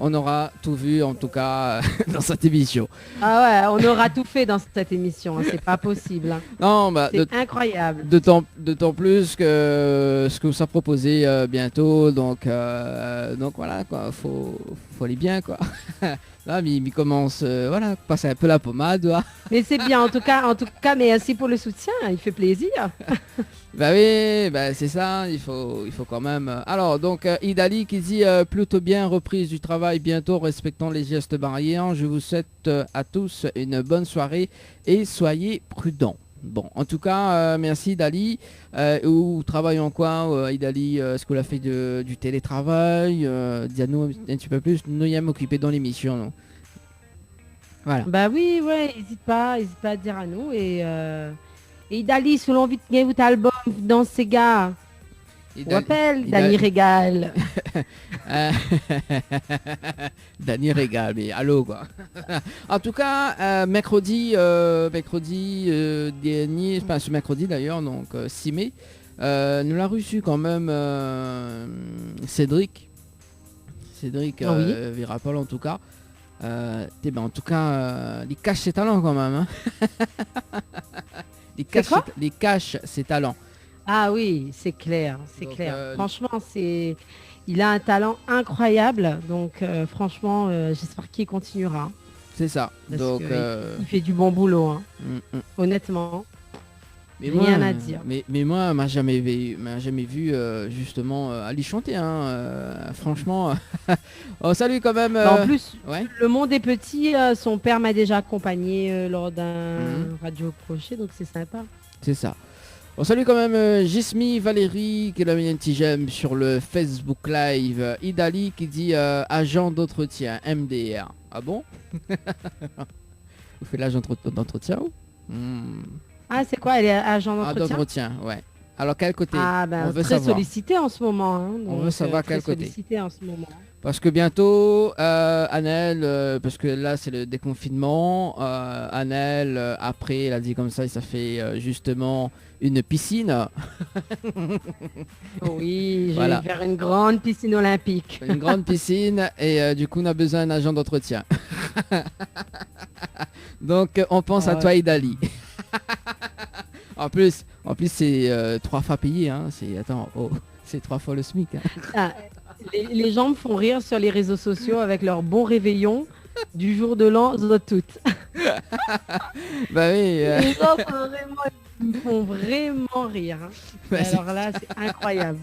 On aura tout vu en tout cas dans cette émission. Ah ouais, on aura tout fait dans cette émission, hein. C'est pas possible. Hein. Non, c'est incroyable. D'autant plus que ce que ça proposé bientôt, donc voilà quoi, faut aller bien quoi. Là, il commence, voilà, passer un peu la pommade. Ouais. Mais c'est bien en tout cas, merci pour le soutien, il fait plaisir. Bah oui, c'est ça, il faut quand même. Alors donc Idali qui dit plutôt bien, reprise du travail bientôt, respectant les gestes barrières. Je vous souhaite à tous une bonne soirée et soyez prudents. Bon, en tout cas, merci Idali. Où travaillons quoi Idali, est-ce que vous avez fait du télétravail dis-nous un petit peu plus, nous y sommes occupés dans l'émission. Non voilà. Bah oui, ouais, n'hésite pas à dire à nous et Idali, sous l'envie de gagner votre album dans ces gars. On appelle Dany Régal. Dany Régal, mais allô quoi. En tout cas, mercredi dernier, pas ce mercredi d'ailleurs, donc 6 mai, nous l'a reçu quand même Cédric Virapol en tout cas. En tout cas, il cache ses talents quand même. Hein. Il cache ses talents. Ah oui, c'est clair, Franchement, il a un talent incroyable, donc franchement, j'espère qu'il continuera. C'est ça. Donc, il fait du bon boulot, hein. Honnêtement. Mais rien à dire. Mais moi, m'a jamais vu justement aller chanter. Hein, franchement, oh, salut quand même. En plus, ouais. Le monde est petit. Son père m'a déjà accompagné lors d'un radio crochet, donc c'est sympa. C'est ça. On salue quand même Gismi Valérie qui a mis un petit j'aime sur le Facebook Live. Idali qui dit agent d'entretien, MDR. Ah bon? Vous faites l'agent d'entretien ou Ah, c'est quoi? Elle est agent d'entretien? D'entretien, ouais. Alors quel côté? On veut très sollicité en ce moment. Hein, donc, on veut savoir quel côté. Sollicité en ce moment. Parce que bientôt, Anaël, parce que là c'est le déconfinement, Anaël, après, elle a dit comme ça fait justement une piscine. Oui, je vais faire une grande piscine olympique. Une grande piscine et du coup on a besoin d'un agent d'entretien. Donc on pense à toi Idali. En plus c'est 3 fois payé, hein. C'est 3 fois le SMIC. Hein. Ah, les gens me font rire sur les réseaux sociaux avec leur bon réveillon du jour de l'an toutes. Bah oui. Les gens ils me font vraiment rire. Hein. Bah, Alors là, c'est incroyable.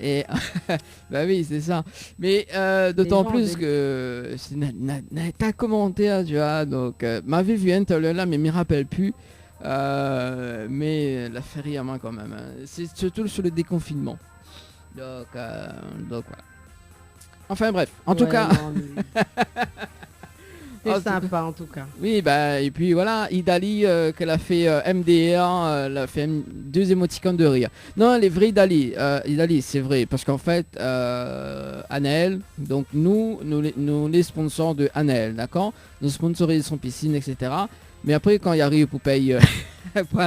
Et bah oui, c'est ça. Mais d'autant gens, plus que t'as commenté, hein, tu vois. Donc, m'avait vu un tel là, mais m'y rappelle plus. Mais la fait rire moi quand même. Hein. C'est surtout sur le déconfinement. Donc voilà. Enfin bref, en tout cas. Non, mais... En c'est tout sympa en tout cas. Oui, bah, et puis voilà, Idali, qu'elle a fait MDR, elle a fait 2 émoticônes de rire. Non, les vrais Idali, c'est vrai, parce qu'en fait, Anaël, donc nous les sponsors de Anaël, d'accord. Nous sponsorisons son piscine, etc. Mais après, quand il arrive pour payer, pour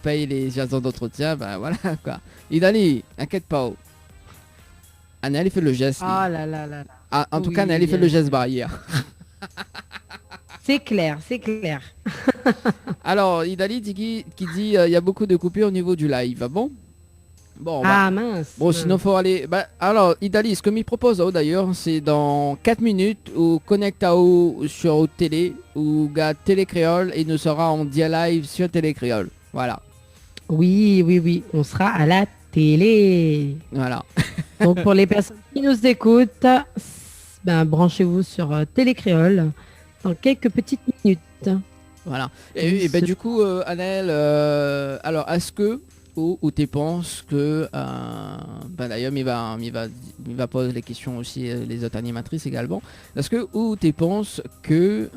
payer les agents d'entretien, bah voilà quoi. Idali, inquiète pas. Anaël, il fait le geste. Oh là là là là. Ah, en tout Oui, cas, Anaël, il fait bien le geste sûr. barrière. C'est clair, c'est clair. Alors, Idali qui dit il y a beaucoup de coupures au niveau du live. Ah bon. Bon, bah, Ah mince. bon, sinon faut aller. Bah, alors, Idali, ce que m'y propose d'ailleurs, c'est dans 4 minutes ou connectao sur télé ou gars Télé Créole et nous sera en dia live sur Télé Créole. Voilà. Oui, on sera à la télé. Voilà. Donc pour les personnes qui nous écoutent, ben, branchez-vous sur Télécréole dans quelques petites minutes. Voilà. Et ben, du coup, Anaël, alors est-ce que ou tu penses que ben, d'ailleurs il va poser les questions aussi les autres animatrices également. Est-ce que ou tu penses que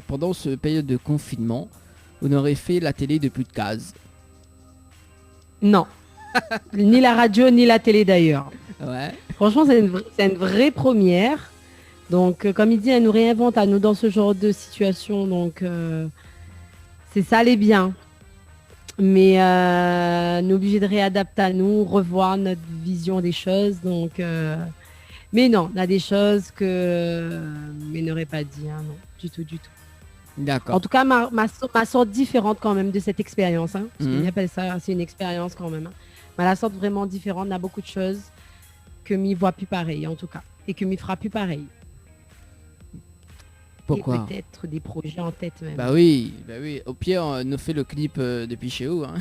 pendant ce période de confinement, on aurait fait la télé de plus de cases? Non. Ni la radio, ni la télé d'ailleurs. Ouais. Franchement, c'est une vraie première. Donc, comme il dit, elle nous réinvente à nous dans ce genre de situation. Donc, c'est ça les bien. Mais nous obligés de réadapter à nous, revoir notre vision des choses. Donc, mais non, il y a des choses que mais n'aurait pas dit. Hein, non, du tout. D'accord. En tout cas, ma sorte différente quand même de cette expérience. Hein, parce Mhm. qu'il appelle ça, c'est une expérience quand même. Hein. Mais la sorte vraiment différente, on a beaucoup de choses que m'y voit plus pareil en tout cas. Et que m'y fera plus pareil. Pourquoi? Et peut-être des projets en tête même. Bah oui. Au pire, on nous fait le clip depuis chez vous. Hein.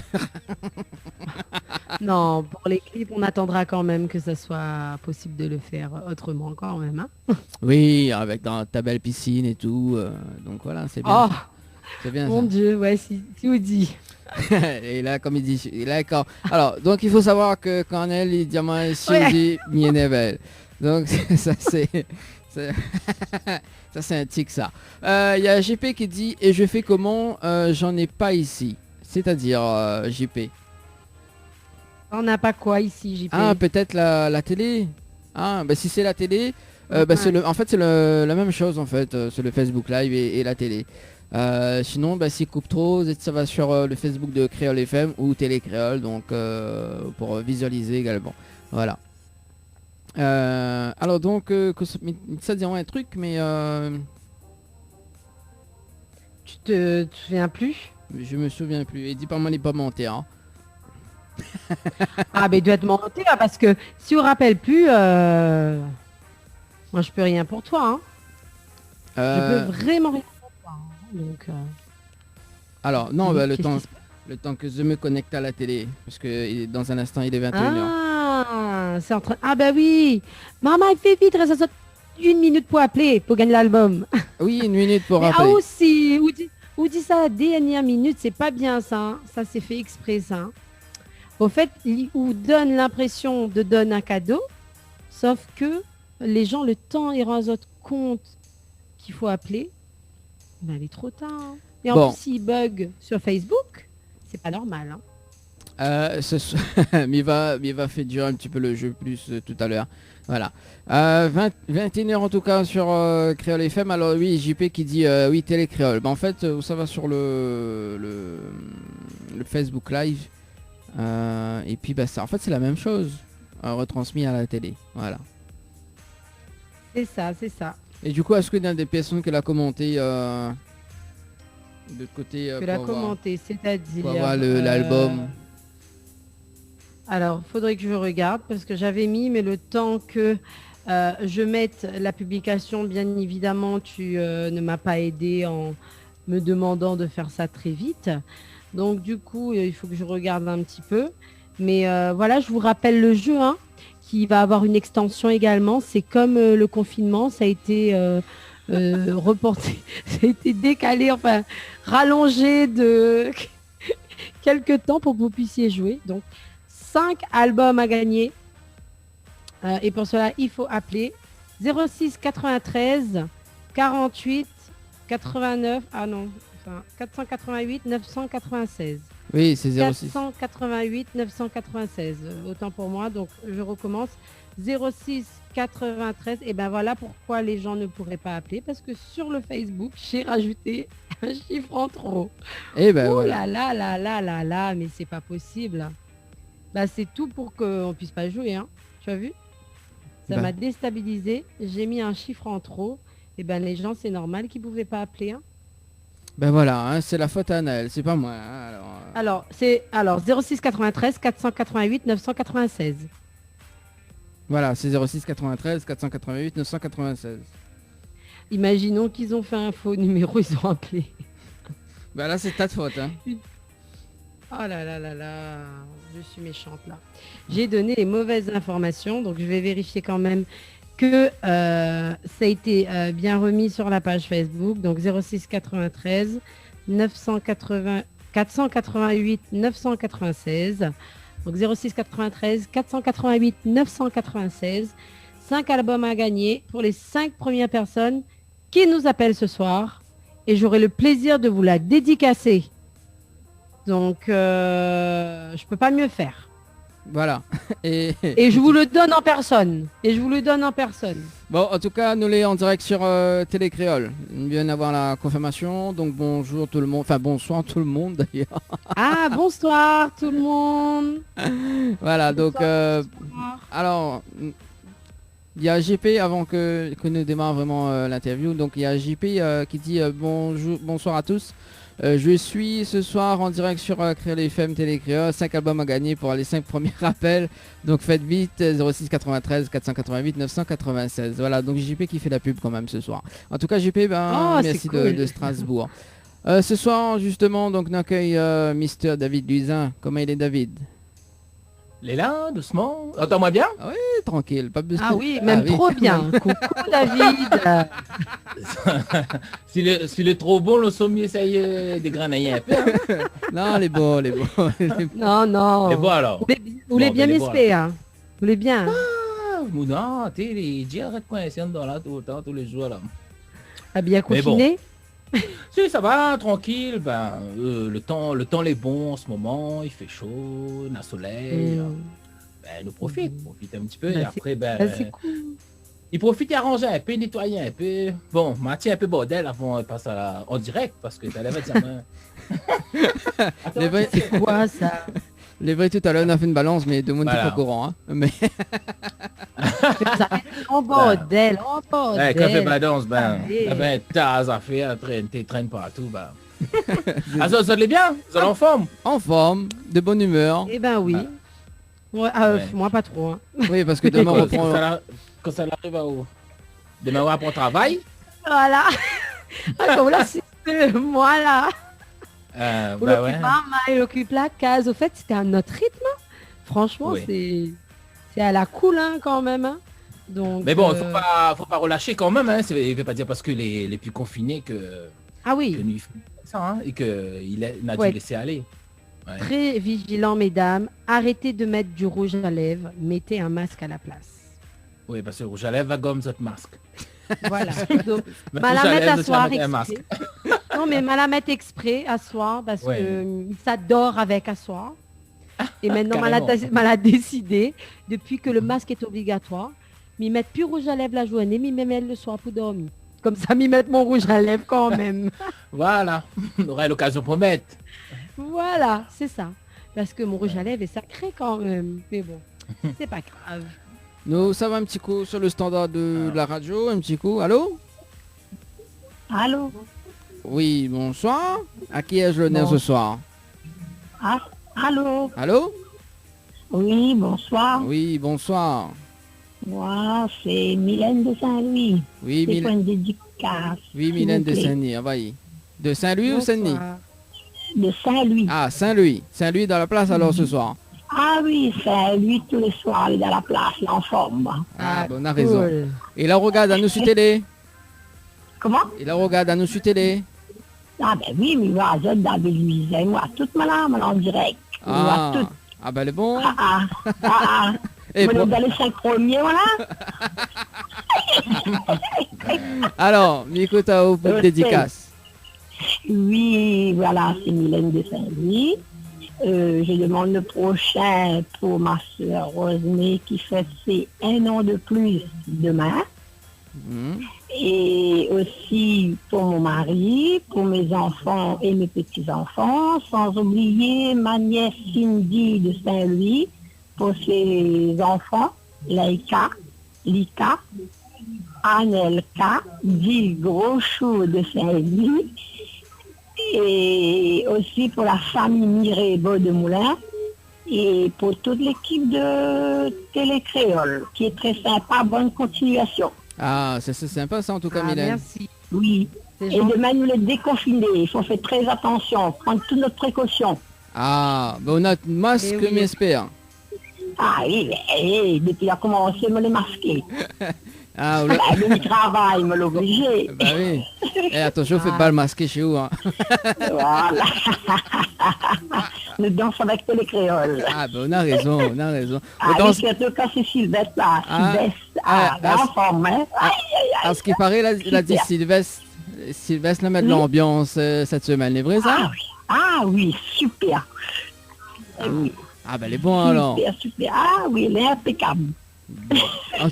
Non, pour les clips, on attendra quand même que ça soit possible de le faire autrement quand même. Hein. Oui, avec dans ta belle piscine et tout. Donc voilà, c'est bien. Oh, C'est bien mon Dieu, ouais, si vous dit. ça. Et là, comme il dit, alors, donc il faut savoir que quand elle il dit moi si Ouais. on dit Mienevel. Donc ça c'est ça c'est un tic ça. Il y a JP qui dit et je fais comment j'en ai pas ici. C'est-à-dire JP. On n'a pas quoi ici, JP. Ah, peut-être la télé. Ah, bah si c'est la télé, bah, Ouais. en fait c'est la même chose en fait, c'est le Facebook Live et la télé. Sinon, bah, s'il coupe trop, ça va sur le Facebook de Créole FM ou Télé Créole, donc pour visualiser également. Voilà. Alors donc, ça dit un truc, mais Tu te souviens plus? je me souviens plus. Et dis pas moi les pas mentir. Hein. Ah, mais il doit te mentir parce que si on rappelle plus, moi je peux rien pour toi. Hein. Je Euh, peux vraiment rien pour toi. Hein. Donc, alors non, oui, bah, qu'est-ce qui se passe le temps que je me connecte à la télé, parce que dans un instant il est 21h. Ah, c'est en train. Ah bah oui. Maman, il fait vite, reste 1 minute pour appeler, pour gagner l'album. Oui, 1 minute pour Mais rappeler. aussi, ou dit ça, dernière minute, c'est pas bien ça. Hein. Ça c'est fait exprès ça. Hein. Au fait, ou donne l'impression de donner un cadeau, sauf que les gens, le temps, ils rendent compte qu'il faut appeler. Ben, il est trop tard. Hein. Et en Bon. plus, s'il bug sur Facebook, c'est pas normal. Hein. Mais il va faire durer un petit peu le jeu plus tout à l'heure. Voilà. 21h en tout cas sur Créole FM. Alors oui, JP qui dit oui, Télé Créole. Bah, en fait, ça va sur le Facebook Live. Et puis bah, ça, en fait, c'est la même chose. Retransmis à la télé. Voilà. C'est ça, c'est ça. Et du coup, est-ce qu'il y a des personnes qui l'ont commenté De l'autre côté, Tu l'as commenté, c'est-à-dire... pour avoir l'album. Alors, faudrait que je regarde parce que j'avais mis, mais le temps que je mette la publication, bien évidemment, tu ne m'as pas aidé en me demandant de faire ça très vite. Donc, du coup, il faut que je regarde un petit peu. Mais voilà, je vous rappelle le jeu, hein, qui va avoir une extension également. C'est comme le confinement, ça a été reporté, ça a été décalé, enfin, rallongé de quelques temps pour que vous puissiez jouer. Donc, 5 albums à gagner. Et pour cela, il faut appeler 06 93 48 89. Ah non, enfin 488 996. Oui, c'est 06. 488 996. Autant pour moi. Donc, je recommence. 06 93. Et ben voilà pourquoi les gens ne pourraient pas appeler. Parce que sur le Facebook, j'ai rajouté un chiffre en trop. Et ben Ouh voilà. là là là là là là, mais c'est pas possible. Bah, c'est tout pour qu'on puisse pas jouer, hein. Tu as vu? Ça Bah. m'a déstabilisé. J'ai mis un chiffre en trop. Et ben les gens, c'est normal qu'ils pouvaient pas appeler, hein. Ben voilà, hein, c'est la faute à Naël, c'est pas moi. Hein, Alors, c'est 06 93 488 996. Voilà, c'est 06 93 488 996. Imaginons qu'ils ont fait un faux numéro, ils ont appelé. Ben là, c'est ta faute. Hein. Oh là là là là, je suis méchante là. J'ai donné les mauvaises informations, donc je vais vérifier quand même que ça a été bien remis sur la page Facebook. Donc 06 93 980 488 996. Donc 06 93 488 996. 5 albums à gagner pour les 5 premières personnes qui nous appellent ce soir. Et j'aurai le plaisir de vous la dédicacer. Donc, je peux pas mieux faire. Voilà. Et je vous le donne en personne. bon, en tout cas, nous les en direct sur Télé Créole. On vient d'avoir la confirmation. Donc bonjour tout le monde. Enfin bonsoir tout le monde d'ailleurs. Ah, bonsoir tout le monde. Voilà, donc Bonsoir. alors il y a JP avant que nous démarre vraiment l'interview. Donc il y a JP qui dit bonsoir à tous. Je suis ce soir en direct sur Créole FM Télé Créole, 5 albums à gagner pour les 5 premiers rappels. Donc faites vite, 06 93 488 996. Voilà, donc JP qui fait la pub quand même ce soir. En tout cas JP, merci cool. de Strasbourg. Ce soir justement, donc on accueille Mister David Luisin. Comment il est David? Il est là, doucement. Entends-moi bien? Oui, tranquille. Pas besoin. Ah oui, même trop bien. Coucou David. S'il est trop bon, le sommier, ça y est, dégranaillé un peu. Hein. Non, les beaux. Non. Et bon alors. Vous voulez bien m'espérer, hein. Vous voulez bien. Ah, non, tu sais, arrête quoi, essayer dans là tout le temps, tous les jours là. Ah, bien confiné? Si, ça va, tranquille. Ben, le temps est bon en ce moment, il fait chaud, il y a soleil. Ben, nous profite un petit peu. Et après, c'est cool. Il profite d'arranger un peu, nettoyer un peu. Bon, Mathieu un peu bordel avant de passer en direct parce que t'allais dire. C'est quoi ça? Les vrais tout à l'heure on a fait une balance mais deux monde n'est pas au courant. Hein. Mais... en bordel. Quand fait balance, t'as fait, traîne partout, Ah, ça allait bien? Vous allez en forme? En forme, de bonne humeur. Eh ben oui. Ouais, moi pas trop. Hein. Oui, parce que demain on reprend... Quand ça arrive à où? Demain on va pour travail? Voilà. Comme là, c'est moi là. Il occupe la case. Au fait, c'était un autre rythme. Franchement, c'est à la cool hein, quand même. Hein. Donc, mais bon, faut pas relâcher quand même. Hein. Il ne veut pas dire parce que les plus confinés que... Ah oui. Que nous ça, hein, et qu'il a dû laisser aller. Ouais. Très vigilant, mesdames. Arrêtez de mettre du rouge à lèvres. Mettez un masque à la place. Oui, parce que le rouge à lèvres va gomme votre masque. Voilà. Donc, la mettre à soir exprès. Non, mais la mettre exprès à soir parce que ça dort avec à soir. Et maintenant, m'a décidé, depuis que le masque est obligatoire, m'y mettre plus rouge à lèvres la journée, m'y mettre le soir pour dormir. Comme ça, m'y mettre mon rouge à lèvres quand même. Voilà. On aura l'occasion pour mettre. Voilà, c'est ça. Parce que mon rouge à lèvres est sacré quand même. Mais bon, c'est pas grave. Nous, ça va un petit coup sur le standard de la radio, un petit coup. Allô? Allô? Oui, bonsoir. À qui ai-je l'honneur Bon. ce soir? Ah, allô? Allô? Oui, bonsoir. Oui, bonsoir. Moi, c'est Mylène de Saint-Louis. Oui, C'est pour une dédicace. oui, s'il Mylène vous de plaît. Saint-Denis, envoyez. De Saint-Louis ou Saint-Denis? Bonsoir. De Saint-Louis. Ah, Saint-Louis. Saint-Louis dans la place alors ce soir. Ah oui, Saint-Louis, tous les soirs, il est dans la place, il est en forme. Ah, bon, on a cool. raison. Et la regarde à nous sur télé. Comment? Et la regarde à nous sur télé. Ah ben oui, mais moi, je David Louise, et moi, toute madame, en direct. Ah, Moi, toute. ah ben le bon. Ah. Et Moi, bon. dans les 5 premiers, voilà. Alors, Mikota au pour Ok. dédicace. Oui, voilà, c'est Mylène de Saint-Louis. Je demande le prochain pour ma soeur Rosemée qui fête ses 1 an de plus demain. Hmm. Et aussi pour mon mari, pour mes enfants et mes petits-enfants, sans oublier ma nièce Cindy de Saint-Louis, pour ses enfants, Laïka, Lika, Anelka, Guy Groschou de Saint-Louis, et aussi pour la famille Mirebeau de Moulin, et pour toute l'équipe de Télécréole, qui est très sympa. Bonne continuation. Ah, c'est sympa ça en tout cas, Ah, Mylène. merci. Oui. C'est Et gentil. demain, nous les déconfiner. Il faut faire très attention, prendre toutes nos précautions. Ah, ben on a un masque, Eh oui. m'espère. Ah oui, mais depuis qu'il a commencé à me les masquer. Ah, oula. Bah, le travail me l'obligeait. Bah oui. Eh, attention, faites pas le masquer chez vous. Hein. Voilà. Nous dansons avec tous les créoles. Ah, ben on a raison, on a raison. On Ah oui, danse- surtout quand c'est Sylvestre là. Ah. Sylvestre, Ah, en forme, hein. Aïe, aïe, aïe. à ce qui paraît, là, il a dit Super. Sylvestre. Sylvestre là met de Oui. l'ambiance cette semaine, c'est vrai ça? Ah oui, super. Oui, Ah ben les bons alors. super, super. Ah oui, il est impeccable. En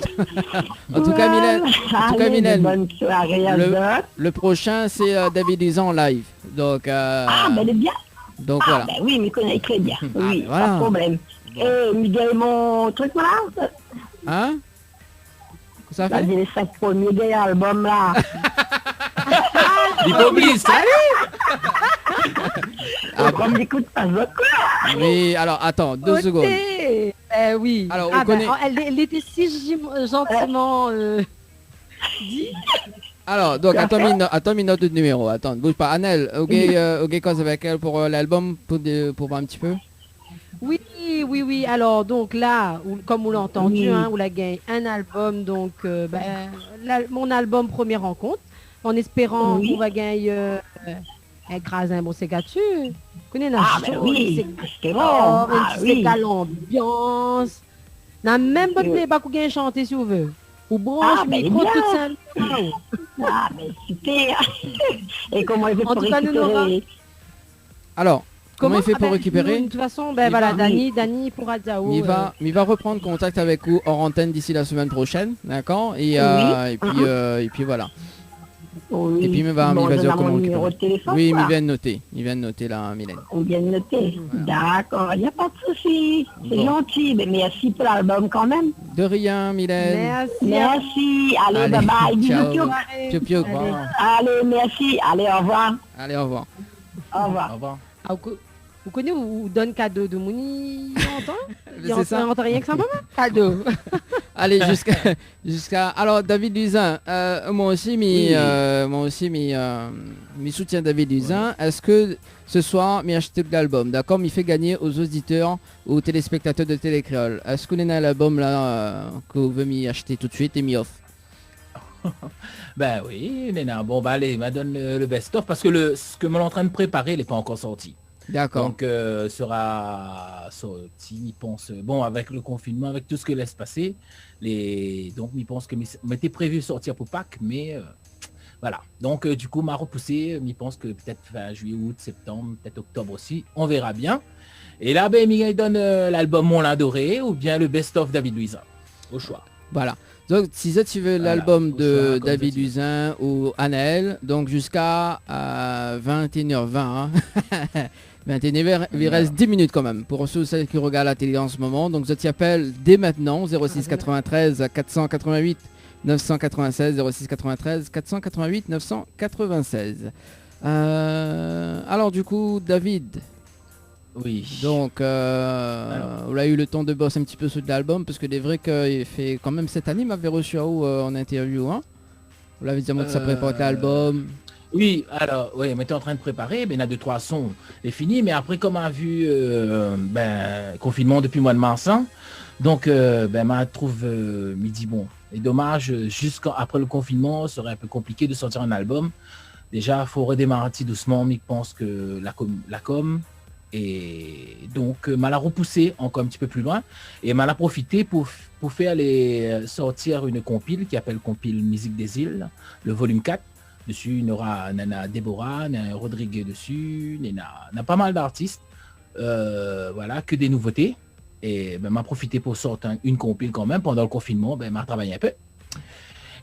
tout cas, Mylène, en tout cas, Allez, Mylène, bonne soirée à le- d'autres. le prochain c'est David Lizan en live. Donc, Ah, ben, elle est bien. donc Ah, voilà. ben oui, mais il connaît très bien. Oui, ben voilà. pas de problème. Et Miguel, mon truc, voilà. Hein? Ça T'as fait? dit les 5 premiers des albums, là. Il faut oublier ça. Comme j'écoute pas votre quoi. Oui, alors attends, 2 Ok. secondes. Oui. Alors, on Ah, ben, connaît- elle était si gentiment dit. Alors, donc, Tu as attends une note de numéro. Attends, bouge pas. Annelle, ok, cause avec elle pour l'album, pour voir un petit peu. Oui. Alors, donc là, comme vous l'avez entendu, Oui. hein, on a gagné un album, donc mon album Première Rencontre, en espérant Oui. qu'on va gagner un grasin, bon, c'est gâtu. Connais la Ah, ben chose, oui, c'est bon. oh, Ah, c'est oui. l'ambiance. N'a même pas de Oui. débat qu'on gagne chanter si vous voulez. Ou branche, Ah, ben micro, bien. tout ça. Ah, mais super. Et comment il fait En pour tout cas, nous récupérer? Alors, comment il fait Ah, pour ben, récupérer? nous, de toute façon, ben Il voilà, va- Dani pourra dire. Il va reprendre contact avec vous hors antenne d'ici la semaine prochaine, d'accord? Et, Oui. et puis voilà. Oui. Et puis il va Bon, dire donne comment mon récupérer. numéro de téléphone. Oui, mais quoi. il vient de noter là, Mylène. On vient de noter. D'accord, il n'y a pas de souci. C'est Bon. gentil, mais merci pour l'album quand même. De rien, Mylène. Merci. Merci. Allez, Allez, bye bye. Bisous, ciao. piou. Piou, piou. Allez. Allez, merci. Allez, au revoir. Allez, au revoir. Au revoir. Au revoir. Ah, vous connaissez, vous donne cadeau de Mouni, il entend? Il C'est ça. entend rien que ça, maman? Cadeau. Allez, jusqu'à... Alors, David Luzin, moi aussi, mes soutiens David Luzin. Est-ce que ce soir, m'y acheté l'album, d'accord? M'y fait gagner aux auditeurs, aux téléspectateurs de Télécréole. Est-ce que vous avez un album là que vous voulez m'y acheter tout de suite et m'y offre? Ben oui, Néna. Bon, bah allez, m'a donne le best-of parce que ce que me l'en train de préparer, il n'est pas encore sorti. D'accord. Donc, sera sorti, il pense, bon, avec le confinement, avec tout ce que laisse passer, donc, il pense que m'était prévu sortir pour Pâques, mais voilà. Donc, du coup, m'a repoussé, il pense que peut-être fin juillet, août, septembre, peut-être octobre aussi, on verra bien. Et là, ben, il donne l'album Mon Lin Doré ou bien le best-of David Luiza, au choix. Voilà. Donc, si tu veux Voilà, l'album au de choix, comme David ça, tu- Luzin ou Anaël, donc jusqu'à 21h20, hein. 21h, il reste 10 minutes quand même pour ceux qui regardent la télé en ce moment. Donc, je t'y appelle dès maintenant, 06 93 488 996, 06 93 488 996. Alors du coup, David, Oui. donc on a eu le temps de bosser un petit peu sur l'album, parce que c'est vrai qu'il fait quand même cette année, il m'avait reçu en interview, hein. Vous l'avez dit que ça prépare l'album. Oui, alors, oui, on était en train de préparer, ben, la 2-3 sons est fini, mais après, comme on a vu, confinement depuis le mois de mars, hein, donc, m'a trouve, me dit, bon, et dommage, jusqu'après le confinement, ce serait un peu compliqué de sortir un album. Déjà, il faut redémarrer doucement, mais je pense que la com, et donc, m'a la repoussé encore un petit peu plus loin, et m'a la profité pour faire sortir une compile qui appelle Compile Musique des Îles, le volume 4. Dessus, il y aura Nana Déborah, Nana Rodriguez dessus, Nana pas mal d'artistes, voilà, que des nouveautés. Et m'a profité pour sortir une compile quand même pendant le confinement, m'a travaillé un peu.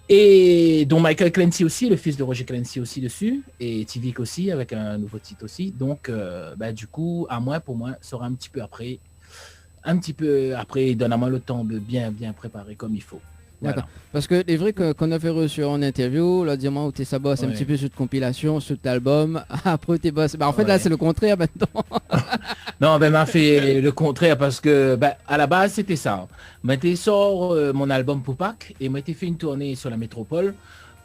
Et dont Michael Clancy aussi, le fils de Roger Clancy aussi dessus, et Tivik aussi avec un nouveau titre aussi. Donc du coup, pour moi, sera un petit peu après, donne à moi le temps de bien préparer comme il faut. D'accord. Voilà. Parce que c'est vrai qu'on avait reçu en interview, là, dis-moi où t'es ça bosse un petit peu sur de compilation, sur l'album, après t'es boss. En fait là c'est le contraire maintenant. Non, m'a fait le contraire parce que à la base c'était ça. M'a été sort mon album pour Pâques et m'a été fait une tournée sur la métropole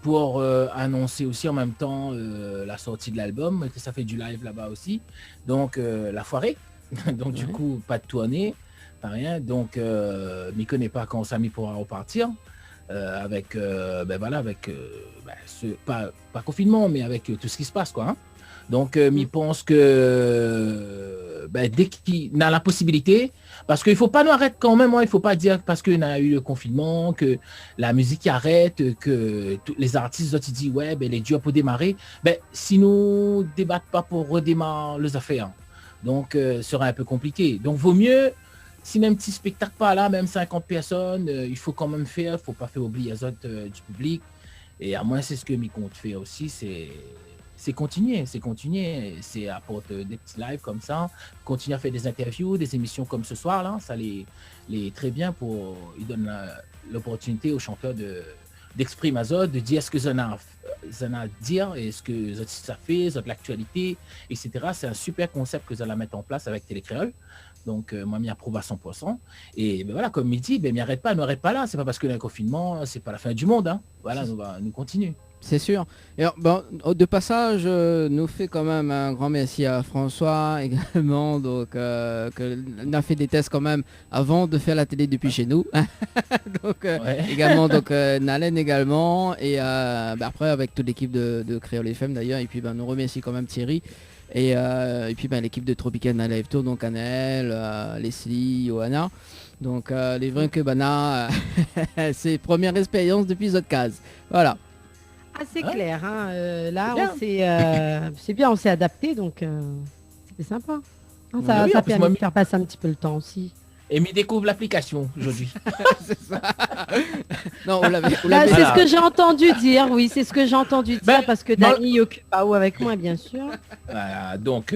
pour annoncer aussi en même temps la sortie de l'album. Ça fait du live là-bas aussi. Donc la foirée. Donc du coup pas de tournée, pas rien. Donc m'y connais pas quand Samy pourra repartir. Avec pas confinement mais avec tout ce qui se passe quoi, hein. Donc m'y pense que dès qu'il a la possibilité, parce qu'il faut pas nous arrêter quand même, hein, il faut pas dire parce qu'il a eu le confinement que la musique arrête, que les artistes ils disent les duos pour démarrer, si nous débattent pas pour redémarrer les affaires, donc ce sera un peu compliqué. Donc vaut mieux. Si même petit spectacle pas là, même 50 personnes, il faut quand même faire, il ne faut pas faire oublier les autres du public. Et à moi, c'est ce que je compte faire aussi, c'est continuer, c'est apporter des petits lives comme ça, continuer à faire des interviews, des émissions comme ce soir là, ça les très bien pour, ils donnent l'opportunité aux chanteurs d'exprimer à eux, de dire ce que ça a à dire et ce que ça fait, l'actualité, etc. C'est un super concept que ça va mettre en place avec Télécréole. Donc moi m'y approuve à 100%. Et voilà, comme il dit, m'y arrête pas là. C'est pas parce que le confinement, c'est pas la fin du monde, hein. Voilà, nous continuons. C'est sûr. Et alors, de passage, nous fait quand même un grand merci à François également, donc on a fait des tests quand même avant de faire la télé depuis chez nous. Donc également donc Nalen également et après avec toute l'équipe de Créole FM d'ailleurs, et puis nous remercie quand même Thierry. Et puis l'équipe de Tropical Live Tour, donc Anaël, Leslie, Johanna. Donc les vrais que c'est première expérience depuis Zodcase. Voilà. C'est clair, hein. Là c'est bien, on s'est adapté, donc c'est sympa. Hein, ça permet de faire passer un petit peu le temps aussi. Et m'y découvre l'application aujourd'hui. C'est ça. Non, c'est ce que j'ai entendu dire, oui, c'est ce que j'ai entendu dire, parce que Dani occupe pas où avec moi, bien sûr. Voilà, donc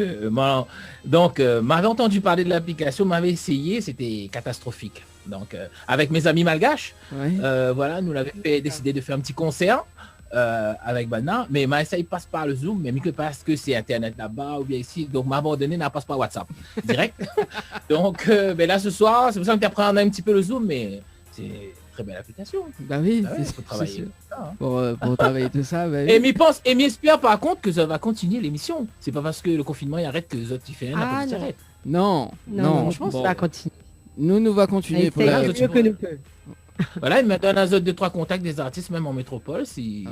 m'avait entendu parler de l'application, m'avait essayé, c'était catastrophique. Donc avec mes amis malgaches, voilà, nous l'avons décidé de faire un petit concert. Avec Bana, mais ça il passe par le Zoom, mais que parce que c'est internet là-bas ou bien ici, donc m'a abandonné, n'a passe par WhatsApp direct. Donc là ce soir, c'est pour ça qu'on apprend un petit peu le Zoom, mais c'est une très belle application. Bah oui, c'est pour travailler ça, hein. Pour travailler tout ça. Et m'espère par contre que ça va continuer l'émission. C'est pas parce que le confinement il arrête que les autres ils font rien, arrête. Non, je pense que ça va continuer. Nous va continuer pour la mieux que nous peut. Voilà, il me donne un autre 2-3 contacts des artistes même en métropole si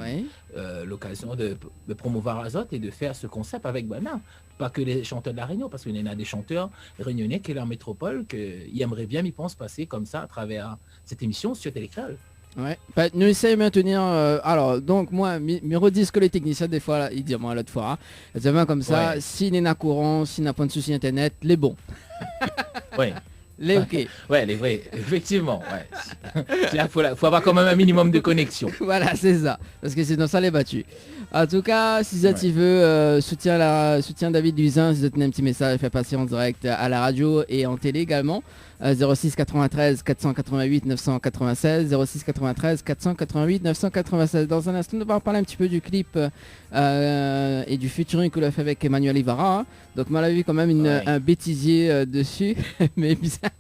l'occasion de promouvoir Azot et de faire ce concept avec Bana. Pas que les chanteurs de la Réunion, parce qu'il y en a des chanteurs réunionnais qui sont en métropole qui aimeraient bien, ils pensent, passer comme ça à travers cette émission sur Télécréole. Ouais, nous essayons de maintenir. Alors, donc moi, me redisent que les techniciens des fois, là, ils disent moi l'autre fois, c'est bien comme ça. S'il n'est pas courant, s'il n'a pas de souci internet, les bons. Oui. Les ok. Ouais, les vrais, effectivement. Ouais. Il faut avoir quand même un minimum de connexion. Voilà, c'est ça. Parce que sinon, ça les battu. En tout cas, si tu veux soutien David Luisin, si tu as un petit message, fais passer en direct à la radio et en télé également. 06 93 488 996, 06 93 488 996. Dans un instant, on va parler un petit peu du clip et du featuring que l'on a fait avec Emmanuel Ibarra. Hein. Donc, on a vu quand même un bêtisier dessus, mais bizarre.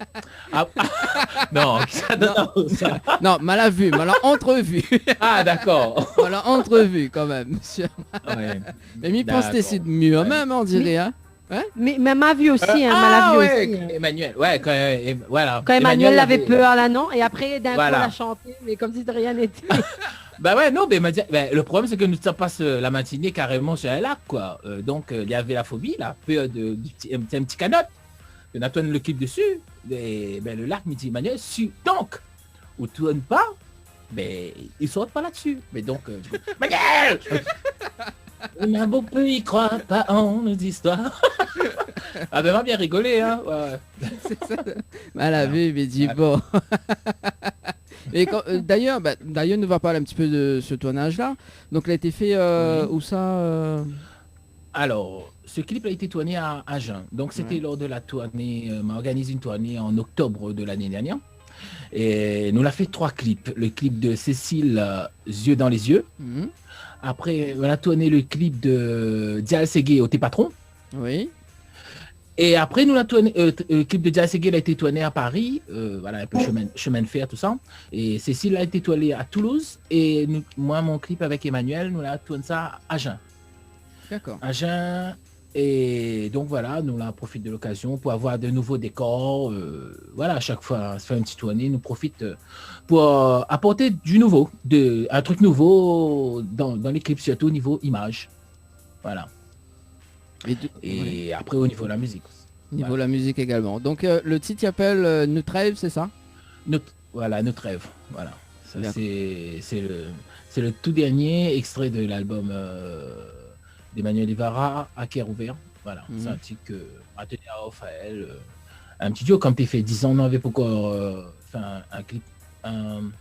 Non, ça. Non, mal à vu, mal entrevu. Ah, d'accord. Voilà, entrevu quand même. Ouais. Mais m'y pense c'est de mieux même, on dirait. Hein. Mais m'a vu aussi, m'a vu aussi. Emmanuel, voilà. Quand Emmanuel avait peur là, non? Et après, d'un coup, Voilà. on a chanté, mais comme si de rien n'était. Bah ouais, non, mais le problème c'est que nous passe la matinée carrément sur un lac, quoi. Donc il y avait la phobie, la peur un petit canot. On a tourné le clip dessus. Et, le lac me dit Emmanuel, donc, ou tourne pas, ils sortent pas là-dessus. Mais donc, Emmanuel, on a beau peu y croire, pas en nos histoires. Ah ben, m'a bien rigolé, hein. Ouais. C'est ça. Mal à vu, mais dis bon. Et d'ailleurs, nous va parler un petit peu de ce tournage-là. Donc, il a été fait où ça Alors, ce clip a été tourné à Agen. Donc, c'était lors de la tournée, m'a organisé une tournée en octobre de l'année dernière. Et nous l'a fait 3 clips. Le clip de Cécile, Yeux dans les yeux. Après, on a tourné le clip de Dial Segué au Tes Patron. Oui. Et après, nous l'a tourné, le clip de Dial Segué a été tourné à Paris. Voilà, un peu chemin de fer, tout ça. Et Cécile a été tournée à Toulouse. Et moi, mon clip avec Emmanuel, nous l'a tourné ça à Agen. D'accord. Agen. Et donc voilà, nous on profite de l'occasion pour avoir de nouveaux décors. Voilà, à chaque fois, se faire une petite tournée, nous profite pour apporter du nouveau, un truc nouveau dans les clips, surtout au niveau image. Voilà. Et après au niveau de la musique. Niveau de la musique également. Donc le titre s'appelle Notre rêve, c'est ça? Voilà, Notre rêve. Voilà. Ça, c'est le tout dernier extrait de l'album d'Emmanuel Ibarra à cœur ouvert. Voilà, c'est un titre que à tenir à Raphaël. Un petit duo, comme tu fait 10 ans, on avait pourquoi fait un clip, comment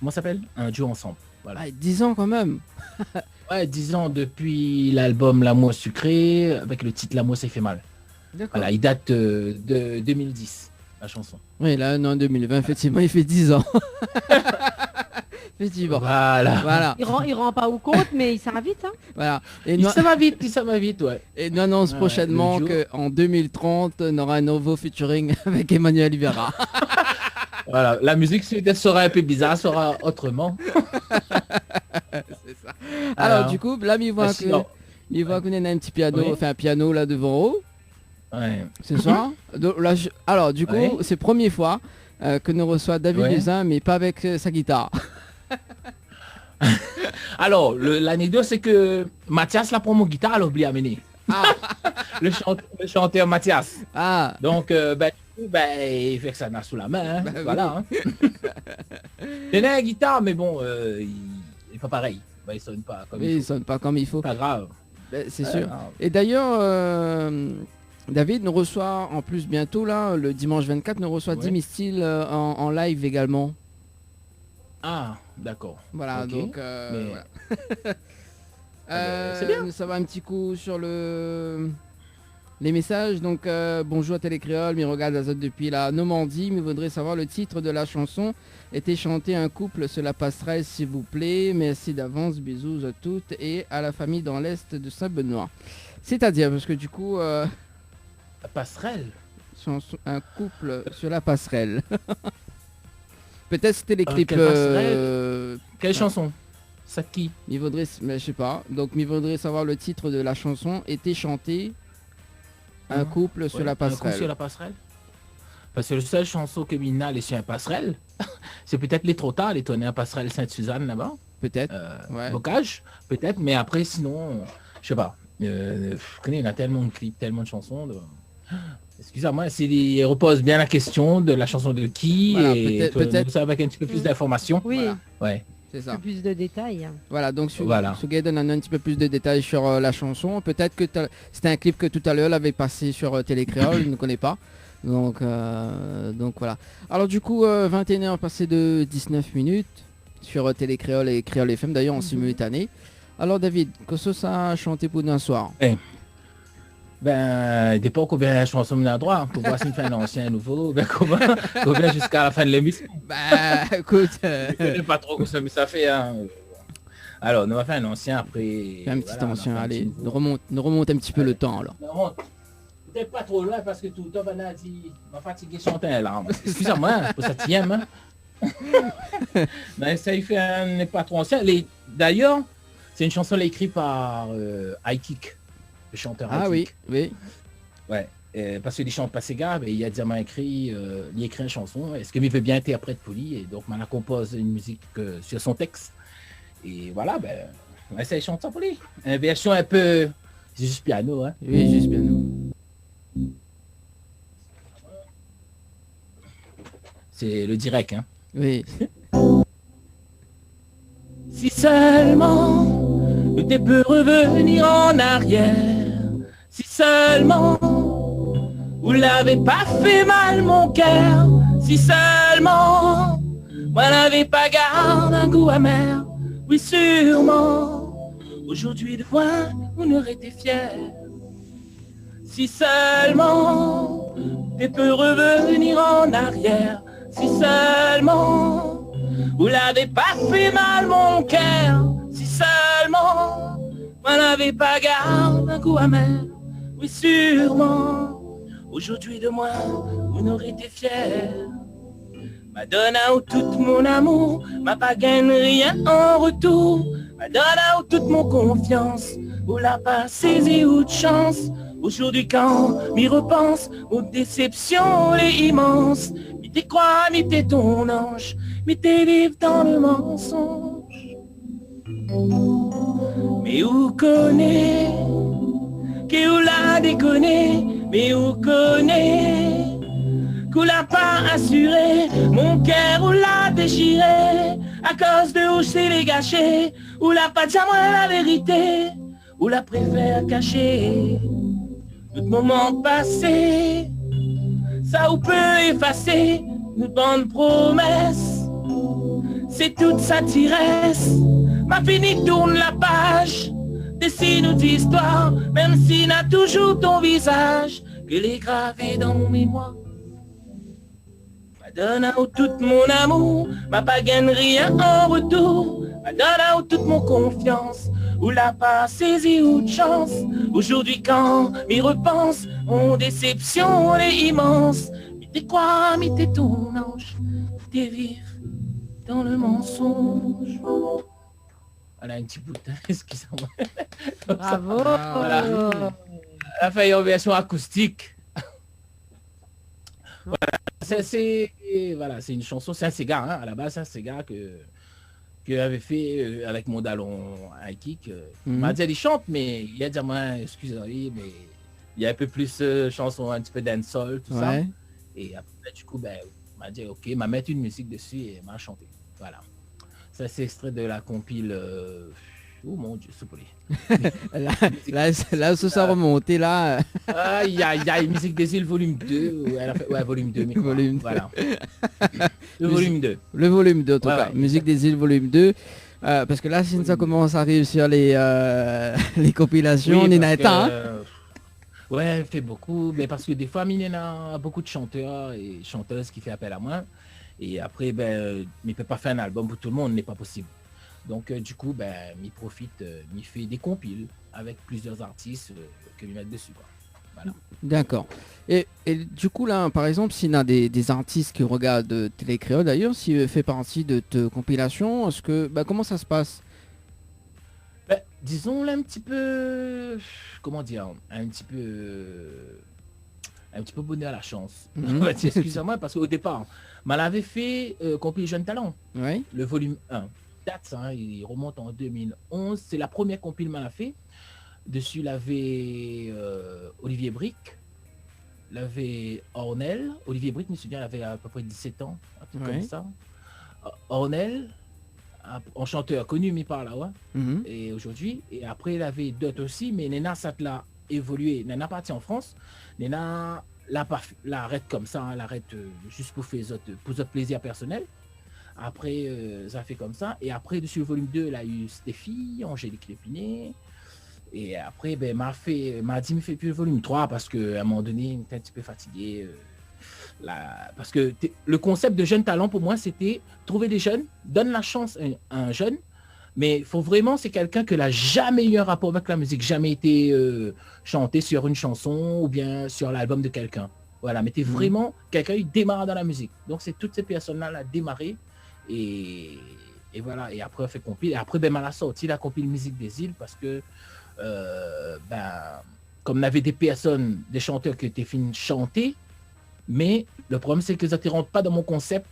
ça s'appelle? Un duo ensemble. Voilà. Ah, 10 ans quand même. Ouais, 10 ans depuis l'album L'amour sucré, avec le titre L'amour ça fait mal. D'accord. Voilà, il date de 2010, la chanson. Oui, là, en 2020, effectivement, il fait 10 ans. Effectivement. Voilà. Il rend pas au compte, mais il s'invite. Hein. Voilà. Et Ça va vite, ouais. Et nous annonce prochainement qu'en 2030, on aura un nouveau featuring avec Emmanuel Ibarra. Voilà, la musique sera un peu bizarre, sera autrement. C'est ça. Alors, du coup, là, il voit qu'on a un petit piano, un piano là devant eux. Ouais. C'est ça. Alors, du coup, c'est la première fois que nous reçoit David Luzin, mais pas avec sa guitare. Alors, l'anecdote, c'est que Mathias, la promo guitare, elle a oublié à mener. Le chanteur Mathias. Donc, il fait que ça n'a sous la main. Hein. Voilà. Hein. Il a une guitare, mais bon, il n'est pas pareil. Il sonne pas comme il faut. Il sonne pas comme il faut. Pas grave. C'est sûr. Et d'ailleurs, David nous reçoit en plus bientôt, là, le dimanche 24, nous reçoit Dimi Style en live également. Ah, d'accord. Voilà, okay. donc voilà. C'est bien. Ça va un petit coup sur les messages. Donc bonjour à Télécréole, me regarde Azote depuis la Normandie, mais voudrait savoir le titre de la chanson. Était chanté un couple sur la passerelle, s'il vous plaît. Merci d'avance, bisous à toutes et à la famille dans l'est de Saint-Benoît. C'est-à-dire parce que du coup la passerelle, un couple sur la passerelle. Peut-être c'était les clips. Quelle chanson? Ça qui? Il vaudrait, mais je sais pas. Donc il vaudrait savoir le titre de la chanson. Était chanté un couple sur la passerelle. Un couple sur la passerelle. Parce que le seul chanson que Mina est sur un passerelle, c'est peut-être les trop tard, les tournées à passerelle Sainte-Suzanne là-bas. Peut-être. Bocage, peut-être. Mais après, sinon, je sais pas. Je connais, il y a tellement de clips, tellement de chansons. Excusez-moi, il repose bien la question de la chanson de qui, voilà, et peut-être ça avec un petit peu plus d'informations. Oui. Voilà. Ouais. C'est ça. Plus de détails. Voilà, donc Sugay donne un petit peu plus de détails sur la chanson. Peut-être que c'était un clip que tout à l'heure l'avait passé sur Télécréole, il ne connaît pas. Donc voilà. Alors du coup, 21h passé de 19 minutes sur Télécréole et Créole FM, d'ailleurs en simultané. Alors David, qu'est-ce que ça a chanté pour d'un soir? Ben, dépend combien de chansons on a droit. Pour voir si on fait un ancien, un nouveau, ben combien jusqu'à la fin de l'émission. Bah, écoute, Je connais pas trop combien ça fait. Hein. Alors, on va faire un ancien après. un petit voilà, ancien, on a fait un allez, petit nous remonte un petit peu le temps, alors. nouveau. Peut-être pas trop loin parce que tout le temps, on a dit, on va fatiguer chanter un larme. Excusez-moi, hein, pour ça tienne. Hein. Mais ça, il fait un n'est pas trop ancien. D'ailleurs, c'est une chanson écrite par Aikik, le chanteur Ah Aikik. oui, oui. Ouais, parce qu'il chante pas ses gars, mais il a déjà écrit une chanson. Est-ce qu'il veut bien interprète pour lui? Et donc, on a composé une musique sur son texte. Et voilà, ben, on va essayer de chanter ça pour lui. Une version un peu... C'est juste piano, hein. Oui, juste bien nous. C'est le direct, hein. Oui. Si seulement le temps peut revenir en arrière, si seulement vous l'avez pas fait mal mon cœur, si seulement moi n'avais pas gardé un goût amer, oui sûrement aujourd'hui de loin on aurait été fiers. Si seulement tu peux revenir en arrière, si seulement vous l'avez pas fait mal mon cœur, si seulement moi n'avais pas gardé un goût amer, oui sûrement aujourd'hui de moi vous n'aurez été fiers. Madonna ou tout mon amour, m'a pas gagné rien en retour. Madonna ou toute mon confiance, ou l'a pas saisi ou de chance. Aujourd'hui quand m'y repense, aux déceptions les immenses. Mais t'es quoi, mais t'es ton ange, mais t'es vivre dans le mensonge. Mais où connaît, qui ou l'a déconné, mais où connaît, qu'ou l'a pas assuré, mon cœur ou l'a déchiré, à cause de où c'est les gâché, ou l'a pas dit à moi la vérité, ou la préfère cacher. Tout moment passé, ça ou peut effacer, nos bonnes promesses, c'est toute sa tiresse, m'a fini tourne la page, dessine notre histoire, même si n'a toujours ton visage, que les gravé dans mon mémoire. Madonna ou tout mon amour, m'a pas gagné rien en retour. Madonna ou toute mon confiance, ou l'a pas saisi ou de chance. Aujourd'hui quand m'y repense, mon déception est immense. Mais t'es quoi, mais t'es ton ange, t'es vivre dans le mensonge. Voilà un petit bout de excusez-moi. Bravo. Voilà. Elle a fait une version acoustique. Voilà, c'est une chanson, c'est un cigare, hein, à la base c'est un cigare que avait fait avec mon dallon Aikik. Il m'a dit il chante, mais il a dit moi excusez-moi, mais il y a un peu plus chanson un petit peu dancehall, tout ça. Et après du coup ben il m'a dit ok, m'a mettre une musique dessus et m'a chanté. Voilà. Ça c'est extrait de la compile oh mon dieu, c'est pour lui. là, ça remonté là. Aïe, aïe, aïe, musique des îles volume 2. Elle a fait, ouais, volume 2. Mais Volume 2. voilà. Le volume 2. Le volume 2, en tout Ouais, cas. ouais. Musique des îles, volume 2. Parce que là, si ça commence à arriver sur les compilations, on Oui, en parce a éteint. ouais, elle fait beaucoup. Mais parce que des fois, il y a beaucoup de chanteurs et chanteuses qui font appel à moi. Et après, ben, il ne peut pas faire un album pour tout le monde, n'est pas possible. Donc, du coup, ben, il profite, il fait des compiles avec plusieurs artistes que lui mettent dessus. Quoi. Voilà. D'accord. Et du coup, là, par exemple, s'il y a des artistes qui regardent Télé Créole, d'ailleurs, s'il fait partie de ta compilation, est-ce que, comment ça se passe? Ben, disons là un petit peu, comment dire, un petit peu bonheur à la chance. Mhm. Excusez-moi, parce qu'au départ, mal avait fait compil Jeune Talent, Oui. le volume 1. Date, hein, il remonte en 2011. C'est la première compil mal a fait. Dessus, il avait Olivier Brick, il avait Ornel. Olivier Brick, je me souviens, il avait à peu près 17 ans, un truc comme ça. Ornel, un chanteur connu, mais par là, ouais. Mhm. Et aujourd'hui, et après il avait d'autres aussi, mais Nena ça l'a évolué. Nena parti en France, Nena l'arrête comme ça, hein, l'arrête juste pour faire pour plaisir personnel. Après ça fait comme ça, et après dessus le volume 2, il a eu Stéphie, Angélique Lépiné, Et après, ben, m'a dit, me fait plus le volume 3 parce qu'à un moment donné, il était un petit peu fatigué. Parce que le concept de jeune talent, pour moi, c'était trouver des jeunes, donne la chance à un jeune, mais il faut vraiment, c'est quelqu'un qui n'a jamais eu un rapport avec la musique, jamais été chanté sur une chanson ou bien sur l'album de quelqu'un. Voilà, mais t'es vraiment quelqu'un qui démarre dans la musique. Donc, c'est toutes ces personnes-là qui ont démarré. Et voilà, et après, on fait compile. Et après, ben, on a sorti la compile Musique des îles parce que, comme on avait des personnes, des chanteurs qui étaient finis de chanter, mais le problème, c'est que ça ne rentre pas dans mon concept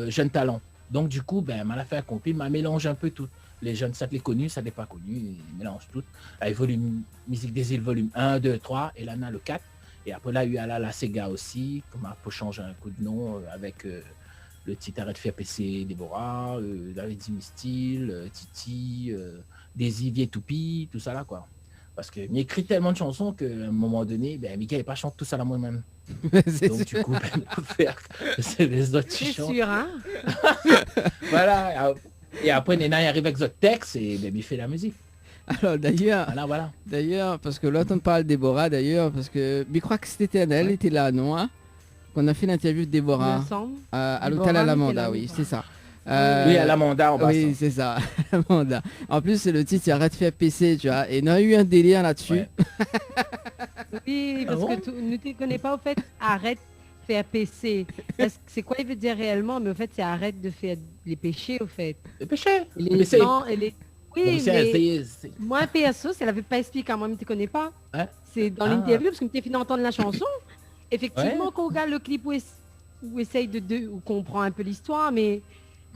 jeune talent. Donc, du coup, ben, on a fait un compil, on mélange un peu tout. Les jeunes, ça l'est connu, ça n'est pas connu, ils mélangent tout. Avec volume Musique des îles, volume 1, 2, 3, et là, on a le 4. Et après, là, il y a la Sega aussi, comme pour changer un coup de nom avec le titre Arrête de faire PC, Déborah, David Mistil, Titi, Daisy, Vietoupi, tout ça là, quoi. Parce qu'il écrit tellement de chansons qu'à un moment donné, ben, Miguel n'est pas chanté tout ça là moi-même. Donc du coup, c'est les autres qui chantent. C'est sûr, hein. Voilà. Et après, Nena il arrive avec d'autres textes et ben, il fait la musique. Alors Voilà. d'ailleurs, parce que là on parle de Déborah d'ailleurs, parce que je crois que c'était elle était là, non hein, qu'on a fait l'interview de Déborah à l'hôtel Alamanda, oui, c'est ça. Oui, à l'Amanda en bas. Oui, c'est ça, Alamanda. En plus, c'est le titre, il arrête de faire PC, tu vois, et on a eu un délire là-dessus. Ouais. Oui, parce que ne te connais pas au fait, arrête de faire PC. C'est quoi il veut dire réellement, mais au fait, c'est arrête de faire les péchés, au fait. Les péchés. Oui, mais moi, PSO, elle n'avait pas expliqué à moi, mais tu ne connais pas. Hein? C'est dans l'interview, parce que tu es fini d'entendre la chanson. Effectivement, quand on regarde le clip où essaye où comprend un peu l'histoire, mais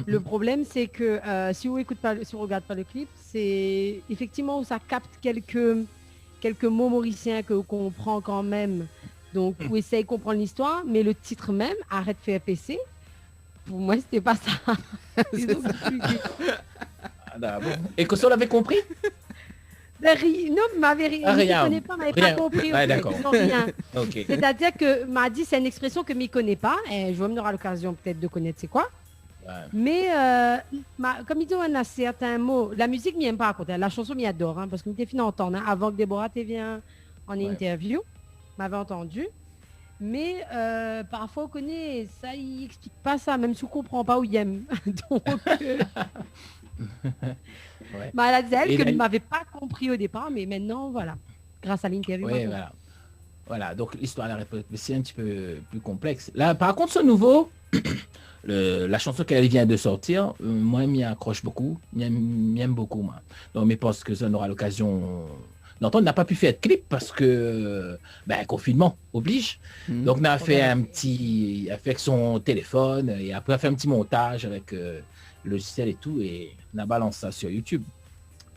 le problème, c'est que si on ne regarde pas le clip, c'est effectivement où ça capte quelques mots mauriciens que on comprend quand même. Donc, où essaye de comprendre l'histoire, mais le titre même, Arrête de faire PC, pour moi, c'était pas ça. Et que ça l'avait compris? Non, m'avait rien. Ne connais pas compris. Ouais, d'accord. Rien. Okay. C'est-à-dire que m'a dit c'est une expression que m'y connaît pas et je vois qu'on aura l'occasion peut-être de connaître c'est quoi. Ouais. Mais comme il dit on a certains mots, la musique m'y aime pas raconter, la chanson m'y adore parce que m'était fini d'entendre avant que Déborah te vienne en interview, m'avait entendu. Mais parfois on connaît ça, il explique pas ça même si on comprend pas où il aime. Donc elle a dit elle que ne m'avait pas compris au départ, mais maintenant, voilà, grâce à l'interview. Oui, voilà, donc l'histoire c'est un petit peu plus complexe. Là, par contre, ce nouveau, la chanson qu'elle vient de sortir, moi, m'y accroche beaucoup, m'y aime beaucoup, moi. Donc, je pense que ça on aura l'occasion d'entendre. On n'a pas pu faire de clip parce que, confinement oblige. Donc, on a fait avec son téléphone, et après, on a fait un petit montage avec logiciel et tout, et on a balancé ça sur YouTube.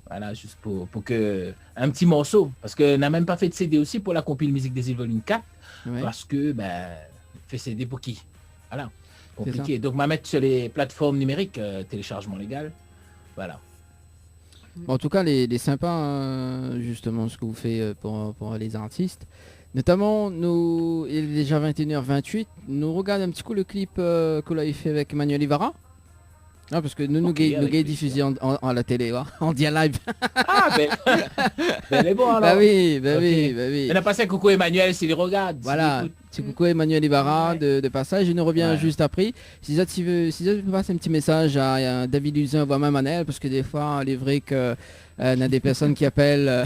Voilà, juste pour que un petit morceau, parce qu'on n'a même pas fait de CD aussi pour la compile Musique des îles volume 4, parce que fait CD pour qui? Voilà, compliqué. Donc on va mettre sur les plateformes numériques, téléchargement légal. Voilà. Bon, en tout cas, les sympas, justement, ce que vous faites pour les artistes. Notamment, il est déjà 21h28, nous regardons un petit coup le clip que vous avez fait avec Emmanuel Ibarra. Ah, parce que nous diffusé en la télé, on dit en live. Ah, ben elle est bon alors. Bah oui. On a passé un coucou Emmanuel s'il regarde. Voilà, petit coucou Emmanuel Ibarra de passage. Il nous revient juste après. Si tu veux passer un petit message à David Luzin, voire même Manel, parce que des fois, il est vrai que il y a des personnes qui appellent.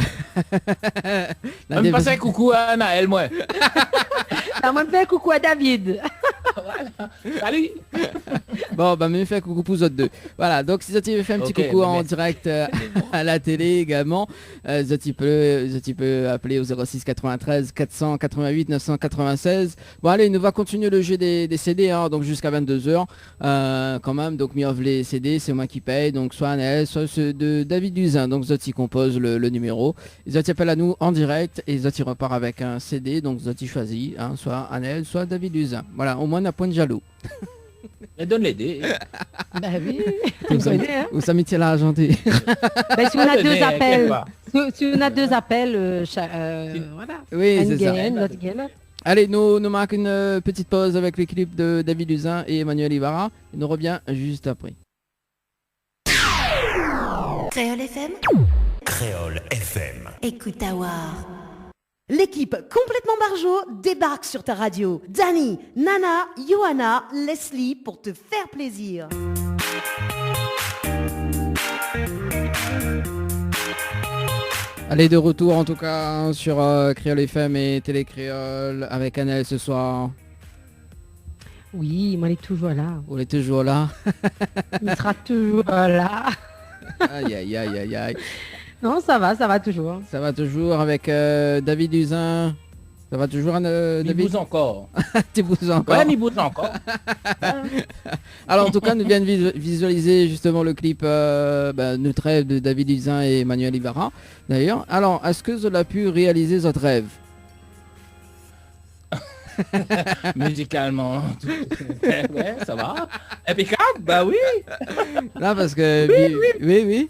On va passer un coucou à Naël, moi. On va me faire un coucou à David. Voilà. Salut. Bon, me fait un coucou pour vous autres deux. Voilà, donc si tu veux faire un petit coucou en direct à la télé également, tu peux appeler au 06 93 488 996. Bon allez, nous va continuer le jeu des CD, donc jusqu'à 22h quand même. Donc mi offre les CD, c'est moi qui paye, donc soit Annelle, soit ceux de David Luzin. Donc Zoti compose le numéro. Zoti appelle à nous en direct et Zoti repart avec un CD, donc Zoti choisit, soit Annelle, soit David Luzin. Voilà, au moins on a point de jaloux. Et donne les dés. Bah oui, où ça m'était là argenté. Si on a deux appels, si on a deux appels, voilà. Oui, c'est ça. Allez, nous marquons une petite pause avec les clips de David Luzin et Emmanuel Ibarra. Et nous revient juste après. Créole FM. Créole FM. Écoute Awar. L'équipe complètement barjo débarque sur ta radio. Danny, Nana, Johanna, Leslie pour te faire plaisir. Allez, de retour en tout cas sur Créole FM et Télé Créole avec Annelle ce soir. Oui, moi, il est toujours là. Vous êtes toujours là. Il sera toujours là. Aïe, aïe, aïe, aïe, aïe. Non, ça va toujours. Ça va toujours avec David Usin. Ça va toujours, Mi David? bouge encore. Tu bouges encore. Ouais, mi bouge encore. Alors en tout cas, nous viennent visualiser justement le clip Notre rêve de David Usin et Emmanuel Ibarra. D'ailleurs, alors, est-ce que vous avez pu réaliser votre rêve? Musicalement. Ouais, ça va. Impeccable, bah oui. Là, parce que... Oui.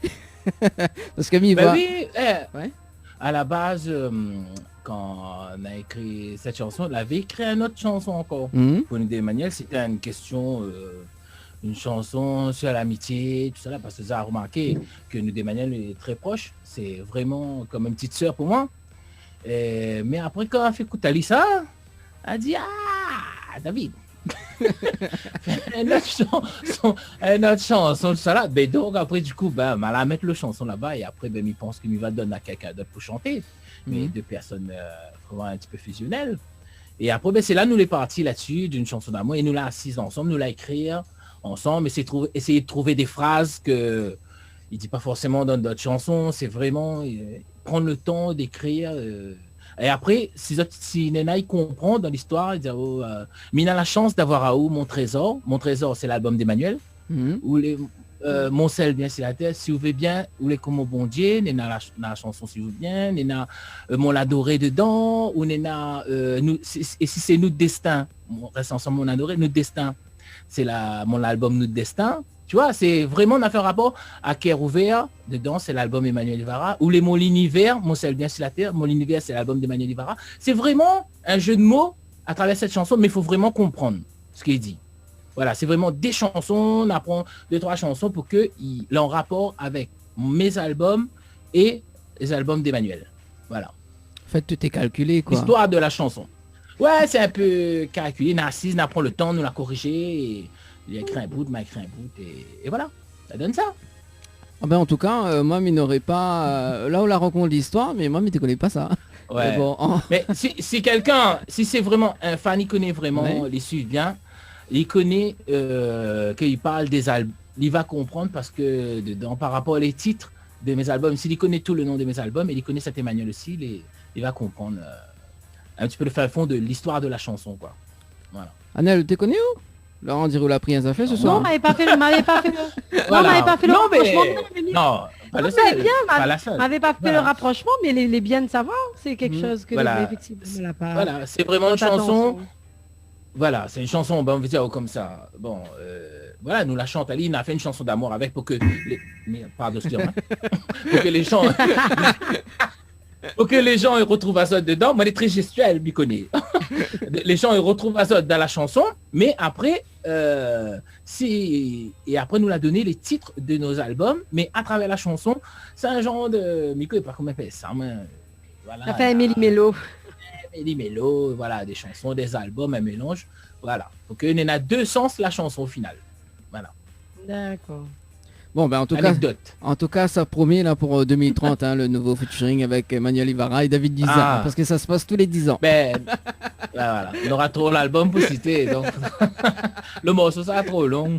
Parce que mi Bah voit... oui. Ouais. À la base, quand on a écrit cette chanson, on avait écrit une autre chanson encore. Mhm. Pour nous Emmanuel, c'était une question, une chanson sur l'amitié, tout ça là, parce que ça a remarqué que nous Emmanuel est très proche. C'est vraiment comme une petite sœur pour moi. Mais après, quand on a fait écouter ça, elle a dit ah David. une autre chanson, tout ça là. Ben donc après du coup, ben on va mettre le chanson là-bas et après ben il pense qu'il va donner à quelqu'un d'autre pour chanter. Mais deux personnes vraiment un petit peu fusionnelles. Et après ben c'est là nous les partis là-dessus d'une chanson d'amour et nous l'a assise ensemble, nous l'a écrire ensemble, essayer de trouver des phrases que il dit pas forcément dans d'autres chansons. C'est vraiment prendre le temps d'écrire. Et après, si Nena il comprend dans l'histoire, il dit mais il a la chance d'avoir à où mon trésor. Mon trésor, c'est l'album d'Emmanuel. Ou les mon sel bien c'est la terre. Si vous voulez bien, ou les comme au bon Dieu, Nena la chanson si vous voulez bien, Nena mon l'adoré dedans, ou Nena nous, et si c'est notre destin, on reste ensemble mon adoré, notre destin, c'est mon album Notre Destin. Tu vois, c'est vraiment, on a fait un rapport à Cœur ouvert. Dedans, c'est l'album Emmanuel Ibarra. Ou Mon l'univers, mon sel bien sur la terre. Mon l'univers, c'est l'album d'Emmanuel Ibarra. C'est vraiment un jeu de mots à travers cette chanson, mais il faut vraiment comprendre ce qu'il dit. Voilà, c'est vraiment des chansons. On apprend 2-3 chansons pour qu'il ait en rapport avec mes albums et les albums d'Emmanuel. Voilà. En fait, tout est calculé, quoi. L'histoire de la chanson. Ouais, c'est un peu calculé. Narcisse, on apprend le temps, nous l'a corrigé. Et il a écrit un bout, m'a écrit un bout. Et voilà, ça donne ça. Ah ben, en tout cas, moi, il n'aurait pas... là, on la rencontre l'histoire, mais moi, je ne connais pas ça. Ouais. Mais, bon, mais si quelqu'un, si c'est vraiment un fan, il connaît vraiment, il suit bien, il connaît qu'il parle des albums, il va comprendre parce que dedans, par rapport aux titres de mes albums, s'il connaît tout le nom de mes albums, et il connaît cet Emmanuel aussi, il va comprendre un petit peu le fin fond de l'histoire de la chanson, quoi. Voilà. Annelle, tu connais où? Laurent Dirou l'a pris un fait ce soir. Non, m'avait pas fait le Voilà. Non, mais... Non, pas le seul. Pas la seule. M'avait pas fait le rapprochement, mais il est bien de savoir. C'est quelque chose que effectivement pas. Voilà, c'est vraiment une chanson. Voilà, c'est une chanson, ben, on veut dire comme ça. Bon, voilà, nous la chante Aline a fait une chanson d'amour avec pour que mais pardon, excusez-moi. Pour que les gens pour que les gens retrouvent Azot dedans. Moi, elle est très gestuelle, m'y connaît. Les gens ils retrouvent Azot dans la chanson, mais après et après nous l'a donné les titres de nos albums, mais à travers la chanson, c'est un genre de Miko et pas comment on fait ça, mais voilà. Ça fait un méli-mélo. Méli-mélo, voilà, des chansons, des albums, un mélange, voilà. Donc il y en a deux sens la chanson au final. Voilà. D'accord. Bon, ben en tout cas, ça promet là pour 2030, hein, le nouveau featuring avec Emmanuel Ibarra et David Guizard, parce que ça se passe tous les 10 ans. Ben, voilà, on aura trop l'album pour citer, donc le morceau sera trop long.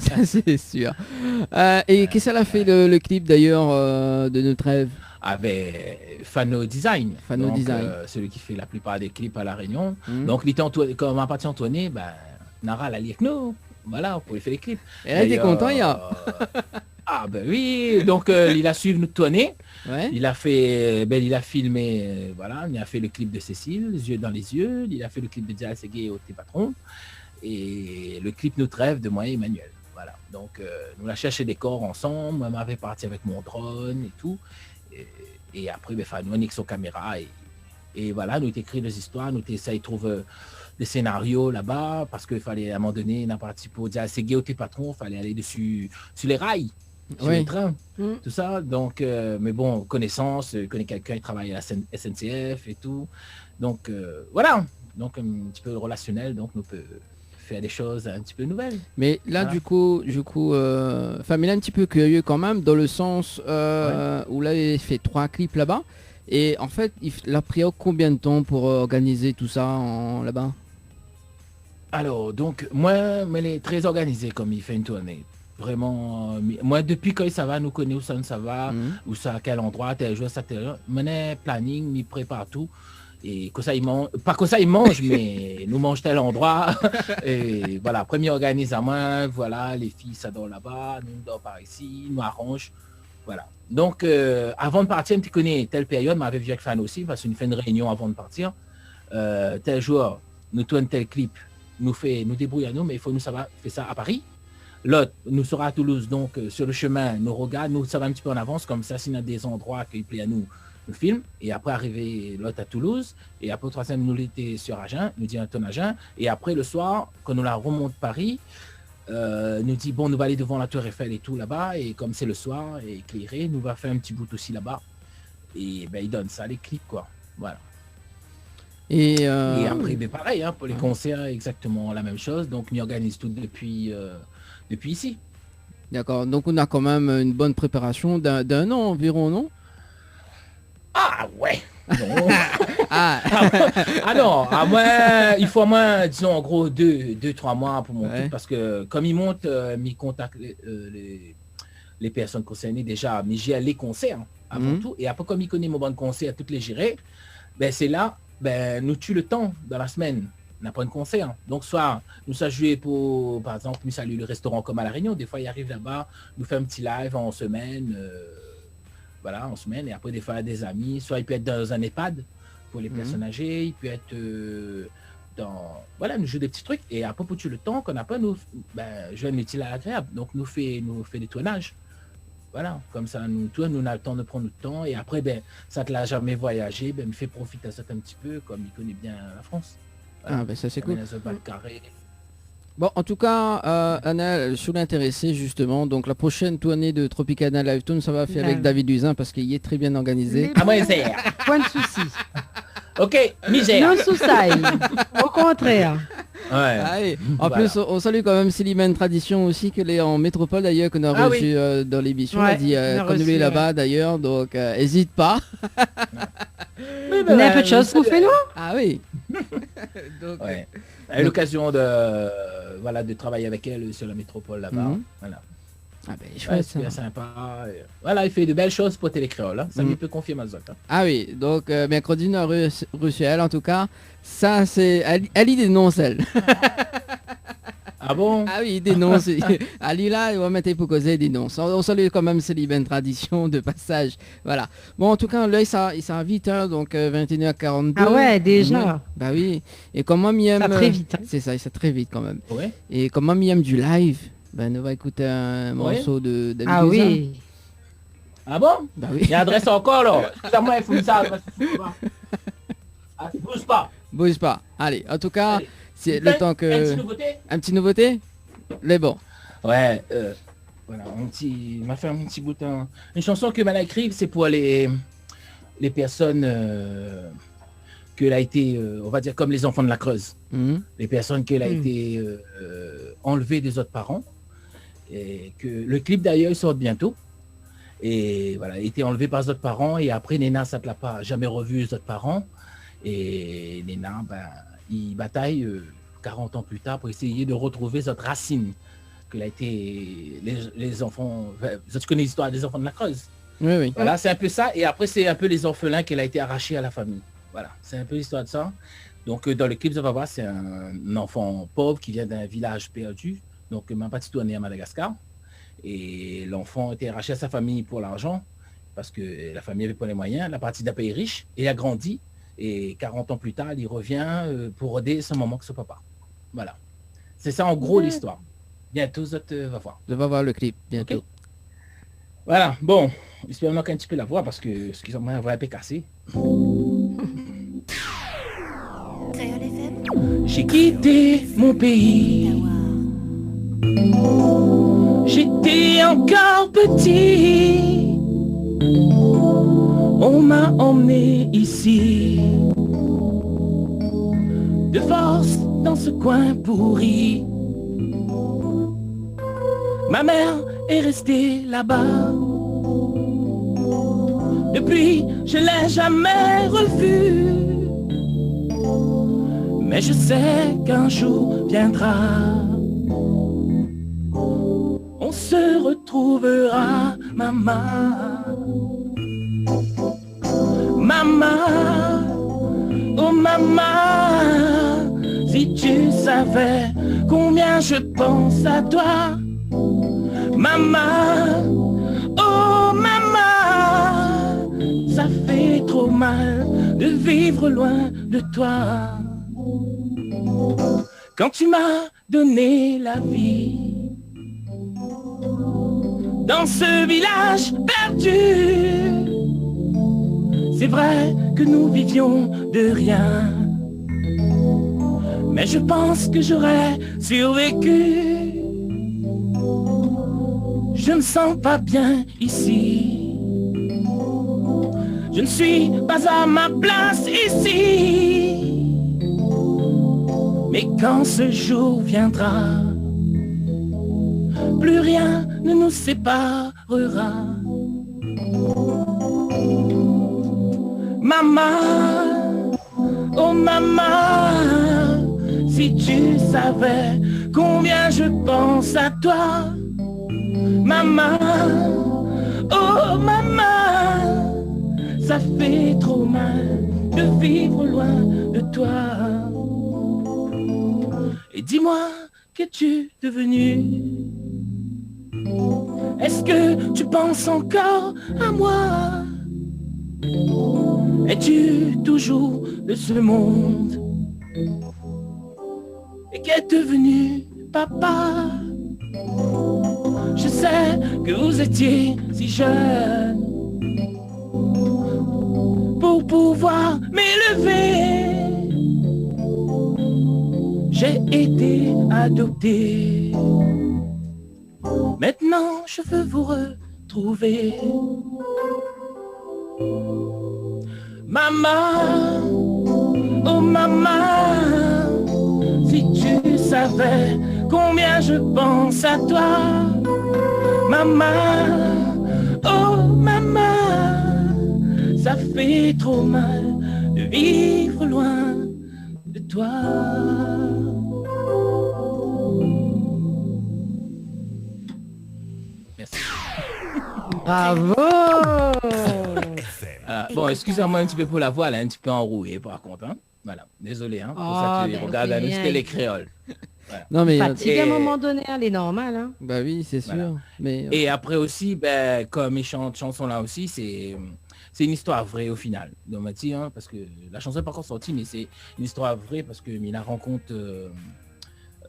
Ça c'est sûr. Et qu'est-ce qu'elle a fait le clip d'ailleurs de Notre rêve? Avec Fano Design. Fano Design. Celui qui fait la plupart des clips à La Réunion. Donc, il était quand on m'a parti Antoine, ben, Nara l'a lié avec nous. Voilà, pour lui faire les clips. Et là, il est content, il y a. Ah ben oui, donc il a suivi nous tourner. Ouais. Il a fait, il a filmé, voilà, il a fait le clip de Cécile, Les yeux dans les yeux. Il a fait le clip de Dial Segué au Tes Patron. Et le clip Notre rêve de moi et Emmanuel. Voilà, donc nous l'a cherché des corps ensemble. On m'avait parti avec mon drone et tout. Et après, nous avec son caméra. Et voilà, nous écrit des histoires, nous essayons de trouver des scénarios là-bas, parce qu'il fallait à un moment donné, on a participé au Dial Segué au Tes Patron, il fallait aller dessus sur les rails. sur Oui. le train, tout ça. Donc, mais bon, connaissance, connaît quelqu'un qui travaille à la SNCF et tout. Donc, voilà. Donc, un petit peu relationnel, donc nous peut faire des choses un petit peu nouvelles. Mais là, Voilà. du coup, enfin, mais là, un petit peu curieux quand même, dans le sens où là, il fait 3 clips là-bas. Et en fait, il a pris combien de temps pour organiser tout ça là-bas? Alors, donc, moi, il est très organisé comme il fait une tournée. Vraiment, moi, depuis quand ça va, nous connaissons où ça va, où ça, à quel endroit, tel jour, ça, tel jour. Mon planning, il prépare tout. Et que ça, il mange, pas que ça, il mange, mais nous mange tel endroit. Et voilà, premier organise à moi, voilà, les filles, ça dort là-bas, nous dort par ici, nous arrange. Voilà. Donc, avant de partir, tu connais telle période, m'avait vu avec Fan aussi, parce qu'on fait une réunion avant de partir. Tel jour, nous tourne tel clip, nous débrouillons nous, mais il faut nous savoir faire ça à Paris. L'autre, nous sera à Toulouse, donc sur le chemin, nous regarde, nous ça va un petit peu en avance, comme ça, s'il y a des endroits qui plaît à nous, nous film. Et après, arriver l'autre à Toulouse, et après, au troisième, nous l'été sur Agen, nous dit un ton Agen. Et après, le soir, quand nous la remonte Paris, nous dit, bon, nous va aller devant la Tour Eiffel et tout là-bas, et comme c'est le soir, et éclairé, nous va faire un petit bout aussi là-bas. Et ben, il donne ça, les clips, quoi. Voilà. Et après, ben, pareil, hein, pour les concerts, exactement la même chose. Donc, on organise tout depuis ici. d'accord, donc on a quand même une bonne préparation d'un an environ, non? Ah ouais. Non. Ah, Ah non, à moins, il faut au moins, disons, en gros, 2-3 mois pour monter. Ouais. Parce que comme il monte, il contacte les personnes concernées déjà, mais j'ai les concerts avant tout. Et après, comme il connaît mon bon concert, toutes les gérer, ben c'est là, ben nous tue le temps dans la semaine. On n'a pas de concert. Donc, soit nous ça joué pour, par exemple, nous saluer le restaurant comme à La Réunion. Des fois, il arrive là-bas, nous fait un petit live en semaine. Voilà, en semaine. Et après, des fois, il y a des amis. Soit il peut être dans un EHPAD pour les personnes âgées. Il peut être dans... Voilà, nous joue des petits trucs. Et après, pour tuer le temps qu'on n'a pas, nous, ben, jeune utile à l'agréable. Donc, nous fait des tournages. Voilà, comme ça, nous on a le temps de prendre notre temps. Et après, ben, ça te l'a jamais voyagé, ben, me fait profiter de ça un petit peu, comme il connaît bien la France. Voilà. ah ben ça c'est cool. Dans un bas de carré. Bon, en tout cas, Anna, je suis intéressé justement. Donc la prochaine tournée de Tropicana Live Tune, ça va faire avec David Luisin parce qu'il est très bien organisé. À moi, c'est. Point de souci. Ok, misère. Non souci. Au contraire. Ouais. Ah oui. En Voilà. plus, on salue quand même Célimène Tradition aussi, qu'elle est en métropole d'ailleurs, qu'on a Ah reçu dans l'émission. Ouais, Elle dit on a qu'on reçu, est là-bas d'ailleurs, donc n'hésite pas. On a un peu de choses pour faire, nous. Ah oui. Donc, Ouais. Elle a eu l'occasion de, voilà, de travailler avec elle sur la métropole là-bas. Mhm. Voilà. ah ben Ouais, chouette. c'est bien ça. sympa. Et voilà, il fait de belles choses pour Télécréole. Hein. Ça Mhm. lui peut confier ma zotte. Hein. Ah oui, donc mercredi, on a reçu elle en tout cas. Ça, c'est... Elle y dénonce, elle. Ah bon? Ah oui, il dénonce. Ali là, il va mettre pour causer, il dénonce. On salue quand même Célimène Tradition de passage. Voilà. Bon, en tout cas, là, il s'en vite, hein, donc 21h42. Ah ouais, déjà. Ouais. Bah oui. Et comment Miam... Ça très vite, hein. C'est ça, ça très vite quand même. Ouais. Et comment Miam du live, ben, on va écouter un morceau de David Ah Luisin. oui. Ah bon? Bah oui. Il y a adresse encore là. Ça, moi, il faut me ça. Ah, tu bouges pas. Bouge pas. Allez, en tout cas, Allez. c'est le temps Une que... petite nouveauté? Un petit nouveauté? Les bons. Ouais, voilà, il m'a fait un petit bouton. Une chanson que m'a écrite, c'est pour les personnes qu'elle a été, on va dire comme les enfants de la Creuse. Mhm. Les personnes qu'elle a été enlevées des autres parents. Et que le clip d'ailleurs il sort bientôt. Et voilà, il a été enlevé par les autres parents. Et après, Néna, ça ne l'a pas jamais revu les autres parents. Et Néna, ben, il bataille 40 ans plus tard pour essayer de retrouver cette racine que a été les enfants. Enfin, tu connais l'histoire des enfants de la Creuse. Oui, oui. Voilà, c'est un peu ça. Et après, c'est un peu les orphelins qu'elle a été arrachée à la famille. Voilà, c'est un peu l'histoire de ça. Donc, dans le clip, ça va voir, c'est un enfant pauvre qui vient d'un village perdu. Donc, ma petite tournée à Madagascar. Et l'enfant a été arraché à sa famille pour l'argent parce que la famille avait pas les moyens. La partie d'un pays riche. Et il a grandi. Et 40 ans plus tard, il revient pour aider son maman que son papa. Voilà. C'est ça, en gros, l'histoire. Bientôt, ça te va voir. Je vais voir le clip bientôt. Ok. Voilà, bon, j'espère qu'un petit peu la voix parce que, excusez-moi, la voix est un peu cassée. Créole FM. J'ai quitté mon pays, j'étais encore petit. On m'a emmené ici, de force dans ce coin pourri. Ma mère est restée là-bas. Depuis, je l'ai jamais revue. Mais je sais qu'un jour viendra. On se retrouvera, maman. Maman, oh maman, si tu savais combien je pense à toi. Maman, oh maman, ça fait trop mal de vivre loin de toi. Quand tu m'as donné la vie, dans ce village perdu, c'est vrai que nous vivions de rien, mais je pense que j'aurais survécu. Je ne sens pas bien ici. Je ne suis pas à ma place ici. Mais quand ce jour viendra, plus rien ne nous séparera. Maman, oh maman, si tu savais combien je pense à toi. Maman, oh maman, ça fait trop mal de vivre loin de toi. Et dis-moi, qu'es-tu devenu? Est-ce que tu penses encore à moi? Es-tu toujours de ce monde? Et qu'est devenu papa? Je sais que vous étiez si jeune pour pouvoir m'élever. J'ai été adopté. Maintenant, je veux vous retrouver. Maman, oh maman, si tu savais combien je pense à toi. Maman, oh maman, ça fait trop mal de vivre loin de toi. Merci. Bravo. Bon, excusez-moi un petit peu pour la voix, elle est un petit peu enrouée par contre. Hein. Voilà, désolé. Hein, pour ça que tu regardes à nous, c'était les créoles. Voilà. Non mais Fatigue à un moment donné, elle est normale. Hein. bah oui, c'est sûr. Voilà. Mais Et après aussi, comme mes chansons là aussi, c'est une histoire vraie au final. Donc, hein, parce que la chanson n'est pas encore sortie, mais c'est une histoire vraie parce que Mina rencontre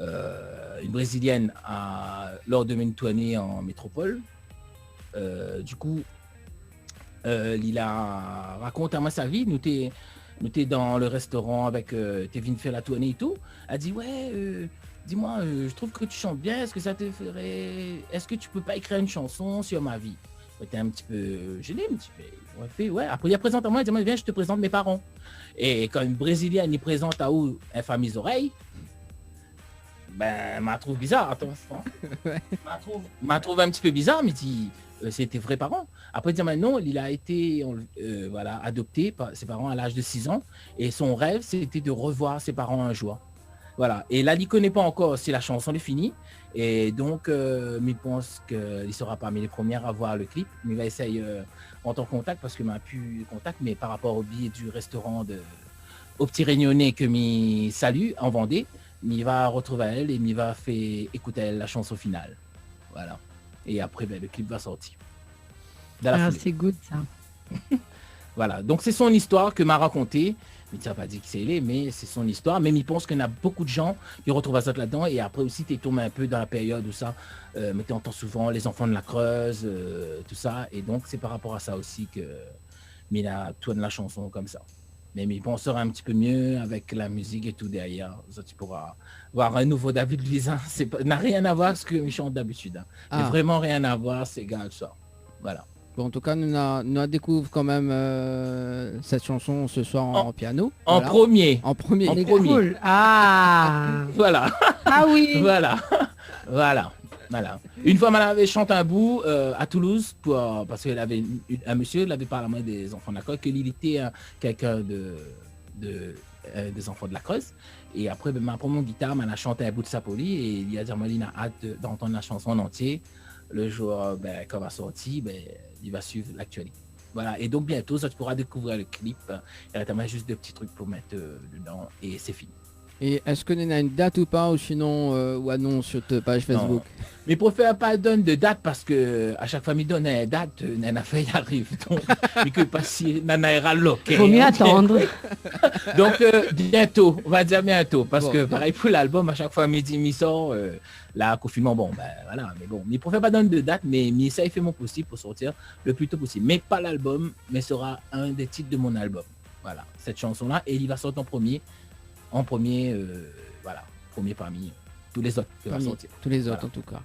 une Brésilienne lors de Mentuane en métropole. Du coup, il a raconté à moi sa vie. Nous étions dans le restaurant avec Tevin Felatouane et tout. Elle a dit ouais, dis-moi, je trouve que tu chantes bien. Est-ce que ça te ferait... Est-ce que tu peux pas écrire une chanson sur ma vie? J'étais un petit peu gêné, un petit peu. Ouais. Après, il a présenté à moi, il dit viens, je te présente mes parents. Et quand une Brésilienne y présente à où elle fait mes oreilles, ben, m'a trouvé bizarre. Attends, ouais. m'a trouvé un petit peu bizarre, mais dit c'était vrais parents. Après, dire maintenant, il a été adopté par ses parents à l'âge de 6 ans. Et son rêve, c'était de revoir ses parents un jour. Voilà. Et là, il ne connaît pas encore si la chanson est finie. Et donc, il pense qu'il ne sera parmi les premières à voir le clip. Mais il va essayer en contact parce qu'il m'a plus contact. Mais par rapport au billet du restaurant au Petit Réunionnais que m'y salue en Vendée, il va retrouver elle et il va faire écouter elle la chanson finale. Voilà. Et après, le clip va sortir. C'est good ça. Voilà. Donc, c'est son histoire que m'a raconté. Mais tu n'as pas dit qui c'est, mais c'est son histoire. Même il pense qu'il y en a beaucoup de gens qui retrouvent ça là-dedans. Et après aussi, tu es tombé un peu dans la période où ça, mais tu entends souvent les enfants de la Creuse, tout ça. Et donc, c'est par rapport à ça aussi que Mina tourne la chanson comme ça. Mais il pensera un petit peu mieux avec la musique et tout derrière. Ça, tu pourras voir un nouveau David Luiz. N'a rien à voir avec ce que je chante d'habitude. Hein. Ah. Vraiment rien à voir, c'est égal ça. Voilà. Bon, en tout cas, nous découvre quand même cette chanson ce soir en piano. En Voilà. premier. En premier. En C'est premier. cool. Ah. Voilà. Ah oui. Voilà. Voilà. Voilà. Une fois, madame avait chanté un bout à Toulouse parce qu'elle avait un monsieur, il avait parlé à moi des enfants de la Creuse, qu'il était quelqu'un des enfants de la Creuse. Et après, ben, m'a pris mon guitare, m'a chanté un bout de Sapoli et il a dit, moi, il a hâte d'entendre la chanson en entier. Le jour quand va sortir, ben, il va suivre l'actualité. Voilà. Et donc bientôt, ça, tu pourras découvrir le clip. Il y a juste des petits trucs pour mettre dedans et c'est fini. Et est-ce que tu as une date ou pas, ou sinon, ou annonce sur ta page Facebook? Non. Mais pour faire pas donne de date parce que à chaque fois il donne une date, Nana fait y arrive. Donc, mais que pas si Nana ira loqué. Vaut mieux attendre. Donc bientôt, on va dire bientôt, parce Bon. que pareil pour l'album, à chaque fois midi mi sort, là confinement, bon ben voilà, mais bon, mais pour faire pas donne de date, mais ça il fait mon possible pour sortir le plus tôt possible. Mais pas l'album, mais sera un des titres de mon album. Voilà, cette chanson là, et il va sortir en premier, voilà, premier parmi tous les autres qui va sortir. Tous les autres Voilà. en tout cas.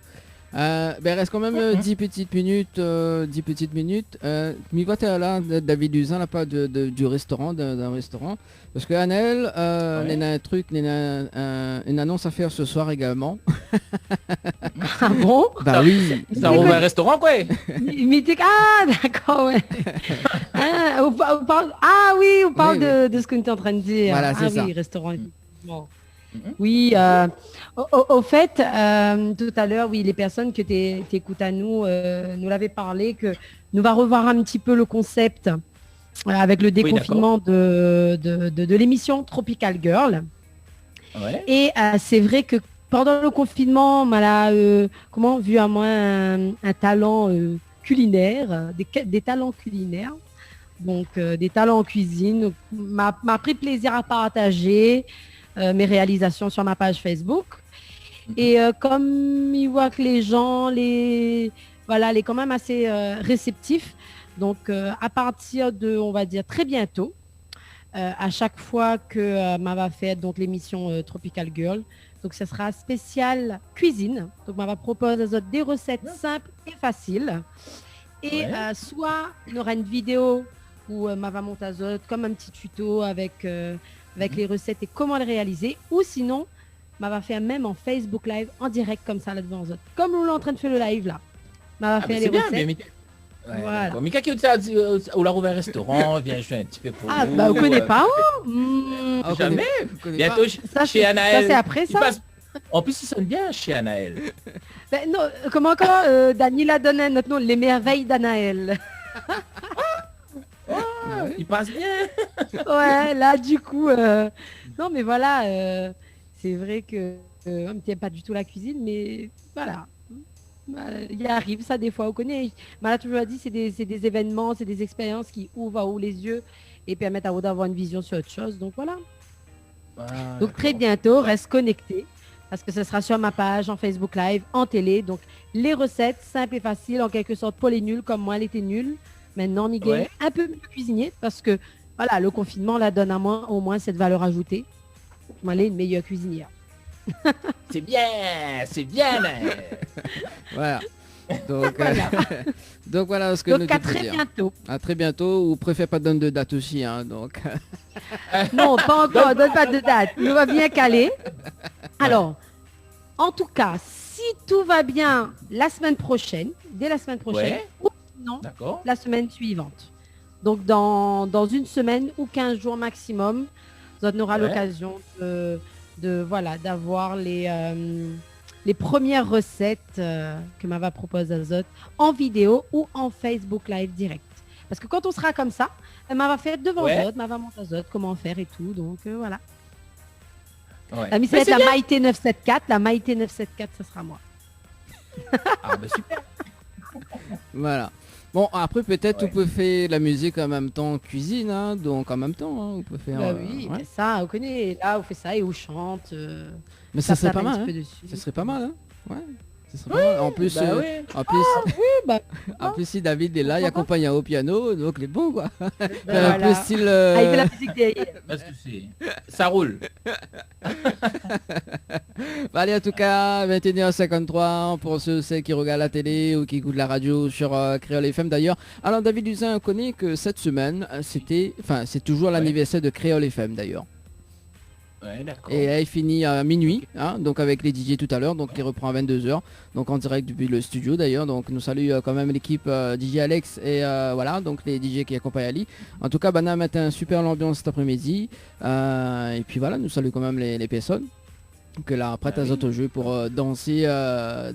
Ben reste quand même 10 petites minutes. 10 petites minutes. Mais quand tu es là, David Luiz, là pas du restaurant, d'un restaurant. Parce que Anaël, Ouais. on a un truc, on a une annonce à faire ce soir également. Ah bon? Bah oui. Ça ouvre un restaurant quoi. Mythique. Ah d'accord, ouais. On parle Oui, de ce que tu es en train de dire. Voilà, c'est ça. Oui, restaurant. Effectivement. Mhm. Oui, au fait, tout à l'heure, oui, les personnes que tu écoutes à nous l'avaient parlé, que nous va revoir un petit peu le concept avec le déconfinement de l'émission Tropical Girl. Ouais. Et c'est vrai que pendant le confinement, vu à moi un talent culinaire, des talents culinaires, donc des talents en cuisine, m'a pris plaisir à partager mes réalisations sur ma page Facebook. Et comme il voit que les gens, les quand même assez réceptifs, donc à partir de, on va dire, très bientôt, à chaque fois que va faire donc l'émission Tropical Girl. Donc, ce sera spécial cuisine. Donc, va proposer des recettes simples et faciles. Et soit il y aura une vidéo où va monter comme un petit tuto avec les recettes et comment les réaliser. Ou sinon, va faire même en Facebook Live, en direct comme ça là devant eux. Comme nous l'en train de faire le live là. Va faire les recettes. Ouais, voilà. d'accord. Mika qui a dit on l'a ouvert un restaurant, viens je fais un petit peu pour Ah vous, bah vous connaissez pas Ah, vous jamais. vous connaissez Bientôt Ça, chez c'est- Anaël. ça, c'est après, Il ça passe- En plus il sonne bien chez Anaël. Ben, non, comment encore Dany l'a donné notre nom, les merveilles d'Anaël. Il passe bien. Ouais, là du coup, non mais voilà, c'est vrai que on ne tient pas du tout la cuisine, mais voilà. Il y arrive ça des fois, on connaît. M'a toujours dit, c'est des événements, c'est des expériences qui ouvrent les yeux et permettent à vous d'avoir une vision sur autre chose. Donc voilà. Ah, Donc très d'accord. bientôt, reste connecté parce que ce sera sur ma page, en Facebook Live, en télé. Donc les recettes simples et faciles, en quelque sorte pour les nuls comme moi, elle était nulle. Maintenant, Miguel, Ouais. un peu mieux cuisinier parce que voilà, le confinement la donne à moi au moins cette valeur ajoutée. Moi, elle est une meilleure cuisinière. C'est bien, c'est bien. Voilà. Donc, donc voilà ce que Donc nous à devons très dire. bientôt. À très bientôt, ou préfère pas donner de date aussi, hein, donc. Non, pas encore, donne pas de date. Nous va bien caler. Alors, en tout cas, si tout va bien la semaine prochaine, dès la semaine prochaine, Ouais. ou sinon, D'accord. la semaine suivante. Donc, dans une semaine ou 15 jours maximum, on aura Ouais. l'occasion d'avoir les premières recettes que va proposer Azot en vidéo ou en Facebook Live direct. Parce que quand on sera comme ça, elle va faire devant Ouais. Azot, va montrer Azot comment faire et tout. Donc, voilà. Ouais. La mise Mais va être c'est la bien. Maïté 974. La Maïté 974, ça sera moi. Ah bah super. Voilà. Bon, après, peut-être Ouais. vous pouvez faire la musique en même temps cuisine, hein, donc en même temps, hein, vous pouvez faire. Bah oui, ouais. mais ça, on connaît. Là, on fait ça et on chante. Mais ça serait tape pas un mal, petit hein. peu dessus. Ça serait pas mal, hein. Ouais. C'est sympa. En plus, Bah ouais. en plus, bah, en plus, si David est là, il accompagne au piano, donc il est bon quoi. Un voilà. peu style. Ah, il fait la musique derrière. Parce que ça roule. Bah, allez, en tout cas, 21h53 pour ceux qui regardent la télé ou qui écoutent la radio sur Créole FM d'ailleurs. Alors David Usain connaît que cette semaine, c'est toujours l'anniversaire de Créole FM d'ailleurs. Ouais, d'accord. Et elle finit à minuit, hein, donc avec les DJ tout à l'heure, donc il reprend à 22h, donc en direct depuis le studio d'ailleurs. Donc nous salue quand même l'équipe DJ Alex et voilà, donc les DJ qui accompagnent Ali. En tout cas, Bana mettait un super l'ambiance cet après-midi. Et puis voilà, nous salue quand même les personnes que là prête à autres jeux pour danser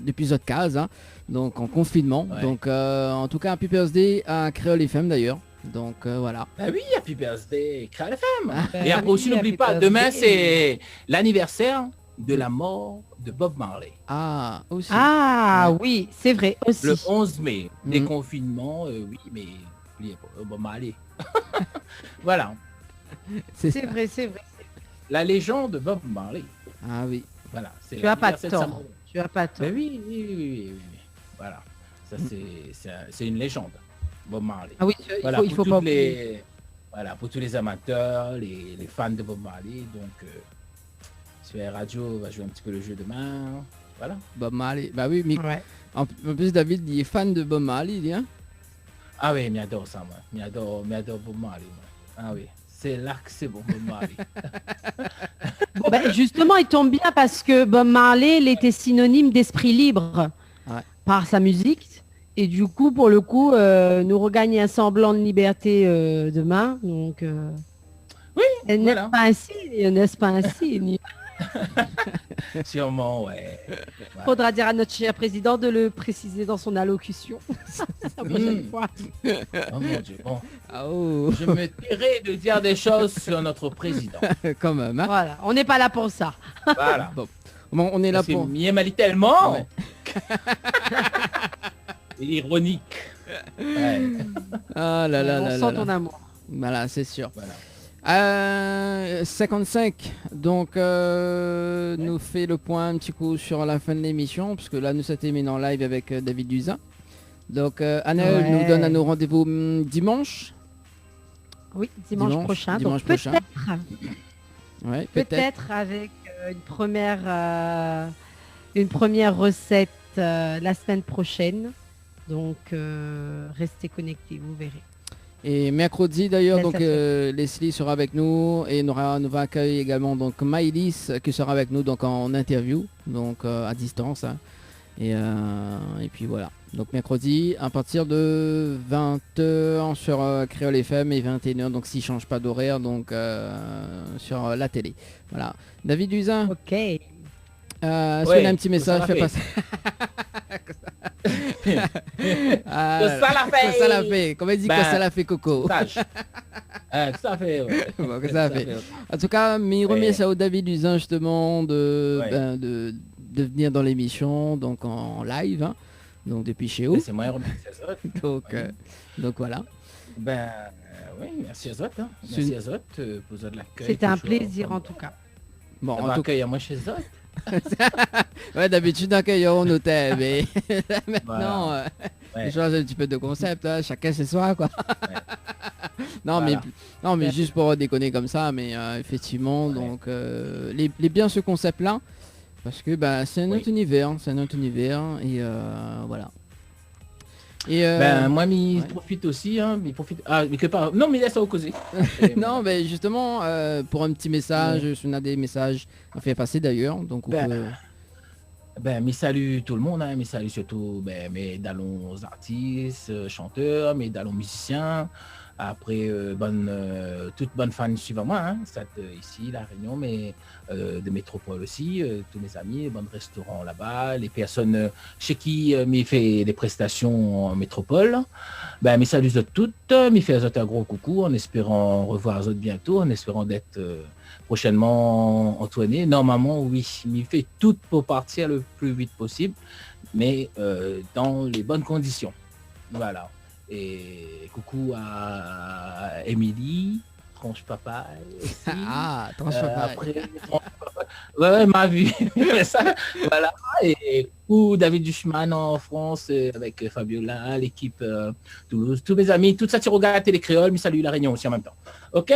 depuis votre case, hein, donc en confinement. Ouais. Donc en tout cas, Happy Birthday à Créole FM d'ailleurs. Donc voilà. Bah oui, Happy Birthday, Créole FM. Bah Et après aussi, oui, n'oublie Happy pas, Birthday. demain c'est l'anniversaire de la mort de Bob Marley. Ah, aussi. Ah oui, c'est vrai aussi. Le 11 mai, Mhm. déconfinement, oui, mais n'oubliez pas, Bob Marley. Voilà, C'est C'est ça. vrai, c'est vrai. la légende de Bob Marley. Ah oui. Voilà, c'est Tu as pas l'anniversaire de sa tort. mort. Tu as pas tort. Ben oui, oui, oui, oui, oui, oui. Voilà, ça c'est une légende, Bob Marley. Ah oui, Voilà, il faut pour pas toutes oublier. voilà, pour tous les amateurs, les fans de Bob Marley. Donc, sur la radio, on va jouer un petit peu le jeu demain. Voilà. Bob Marley. Bah oui, mais Ouais. en plus David il est fan de Bob Marley, il dit, hein. Ah oui, m'adore ça, moi. M'adore Bob Marley, moi. Ah oui, c'est là que c'est bon, Bob Marley. Bon, ben, justement, il tombe bien parce que Bob Marley, il était synonyme d'esprit libre Ouais. par sa musique. Et du coup, pour le coup, nous regagner un semblant de liberté demain. Donc, Oui, n'est-ce voilà. pas ainsi? N'est-ce pas ainsi? Sûrement, ouais. Il faudra dire à notre cher président de le préciser dans son allocution la prochaine fois. Oh mon Dieu, bon. Ah oh. Je me tairai de dire des choses sur notre président. Quand même, hein. Voilà, on n'est pas là pour ça. Voilà. Bon, on est là Parce que pour. Mie Mali tellement. Ouais. C'est ironique. Ouais, Ah là là On là sent là ton là. amour. Voilà, c'est sûr. voilà. 55, donc nous fait le point un petit coup sur la fin de l'émission, parce que là nous sommes terminés en live avec David Duzin. Donc Anaël Ouais. nous donne un rendez-vous dimanche. Oui, dimanche prochain. Dimanche Donc prochain. peut-être, Ouais, peut-être. peut-être avec une première recette la semaine prochaine. Donc restez connectés, vous verrez. Et mercredi d'ailleurs, Laisse donc la suite. Leslie sera avec nous et nous va accueillir également donc Maïlis qui sera avec nous donc en interview, donc à distance, hein. Et puis voilà. Donc mercredi à partir de 20h sur Créole FM et 21h, donc s'il change pas d'horaire, donc sur la télé. Voilà. David Duzin, Ok. est-ce Ouais, qu'on a un petit message ça fait l'a passer. Ah, Que ça l'a fait. que ça l'a fait. Comment il dit que Ben, ça l'a fait Coco. Sage. Ça fait, ouais. Bon, que ça fait. En tout cas, mais remercie à David Usin justement de, Ouais. de venir dans l'émission, donc en live, hein, donc depuis chez eux. C'est moi, remercie à Zot. Donc voilà. Ben, oui, merci à Zot. Hein. C'est Merci une- à Zot pour de l'accueil. C'était un toujours. plaisir en tout cas. Bon, On en tout accueille à moi chez Zot. ouais, d'habitude accueillons en hôtel, mais là, maintenant, Voilà. Ouais. je change un petit peu de concept, hein, chacun chez soi, quoi. non, Voilà. mais juste pour déconner comme ça, mais effectivement, Ouais. donc les bien ce concept-là, parce que bah, c'est un Oui. autre univers, et voilà. Et Ben, moi, m'y ouais. profite aussi. Hein, m'y profite. Ah, mais que pas. Non, mais laisse ça au causé. non, mais justement, pour un petit message, si on a des messages à faire passer d'ailleurs, donc on Ben, peut... Ben, mes saluts tout le monde, hein, mes saluts surtout mes dalons artistes, chanteurs, mes dalons musiciens. Après, toute bonne fan suivant moi, hein, ici, La Réunion, mais de métropole aussi, tous mes amis, les bons restaurants là-bas, les personnes chez qui m'y fait des prestations en métropole. Ben, mes saluts à toutes, m'y fait un gros coucou en espérant revoir eux bientôt, en espérant d'être prochainement Antoine. Normalement, oui, il fait tout pour partir le plus vite possible, mais dans les bonnes conditions. Voilà. Et coucou à Émilie, Tranche Papa. Aussi. Ah, tranche papaye. Après, ouais, ma vue. Ça, voilà. Et Pour David Duchman en France, avec Fabiola, l'équipe Toulouse, tous mes amis, toute Satiroga, Télé Créole, mais salut la Réunion aussi en même temps. Ok.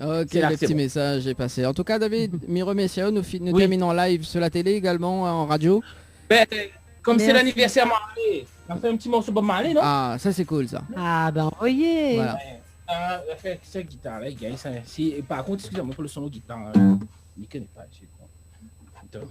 Ok, C'est là, le c'est petit bon. message est passé. En tout cas, David, Miro Messiao, nous terminons en live sur la télé également, en radio. Ben, comme c'est Merci. l'anniversaire Marley, on fait un petit morceau Bob Marley, non? Ah, ça c'est cool ça. Ah ben voyez. Voilà. On fait cette guitare là, gars. Si, par contre, excusez-moi pour le son de guitare. Je ne connais pas. Attends.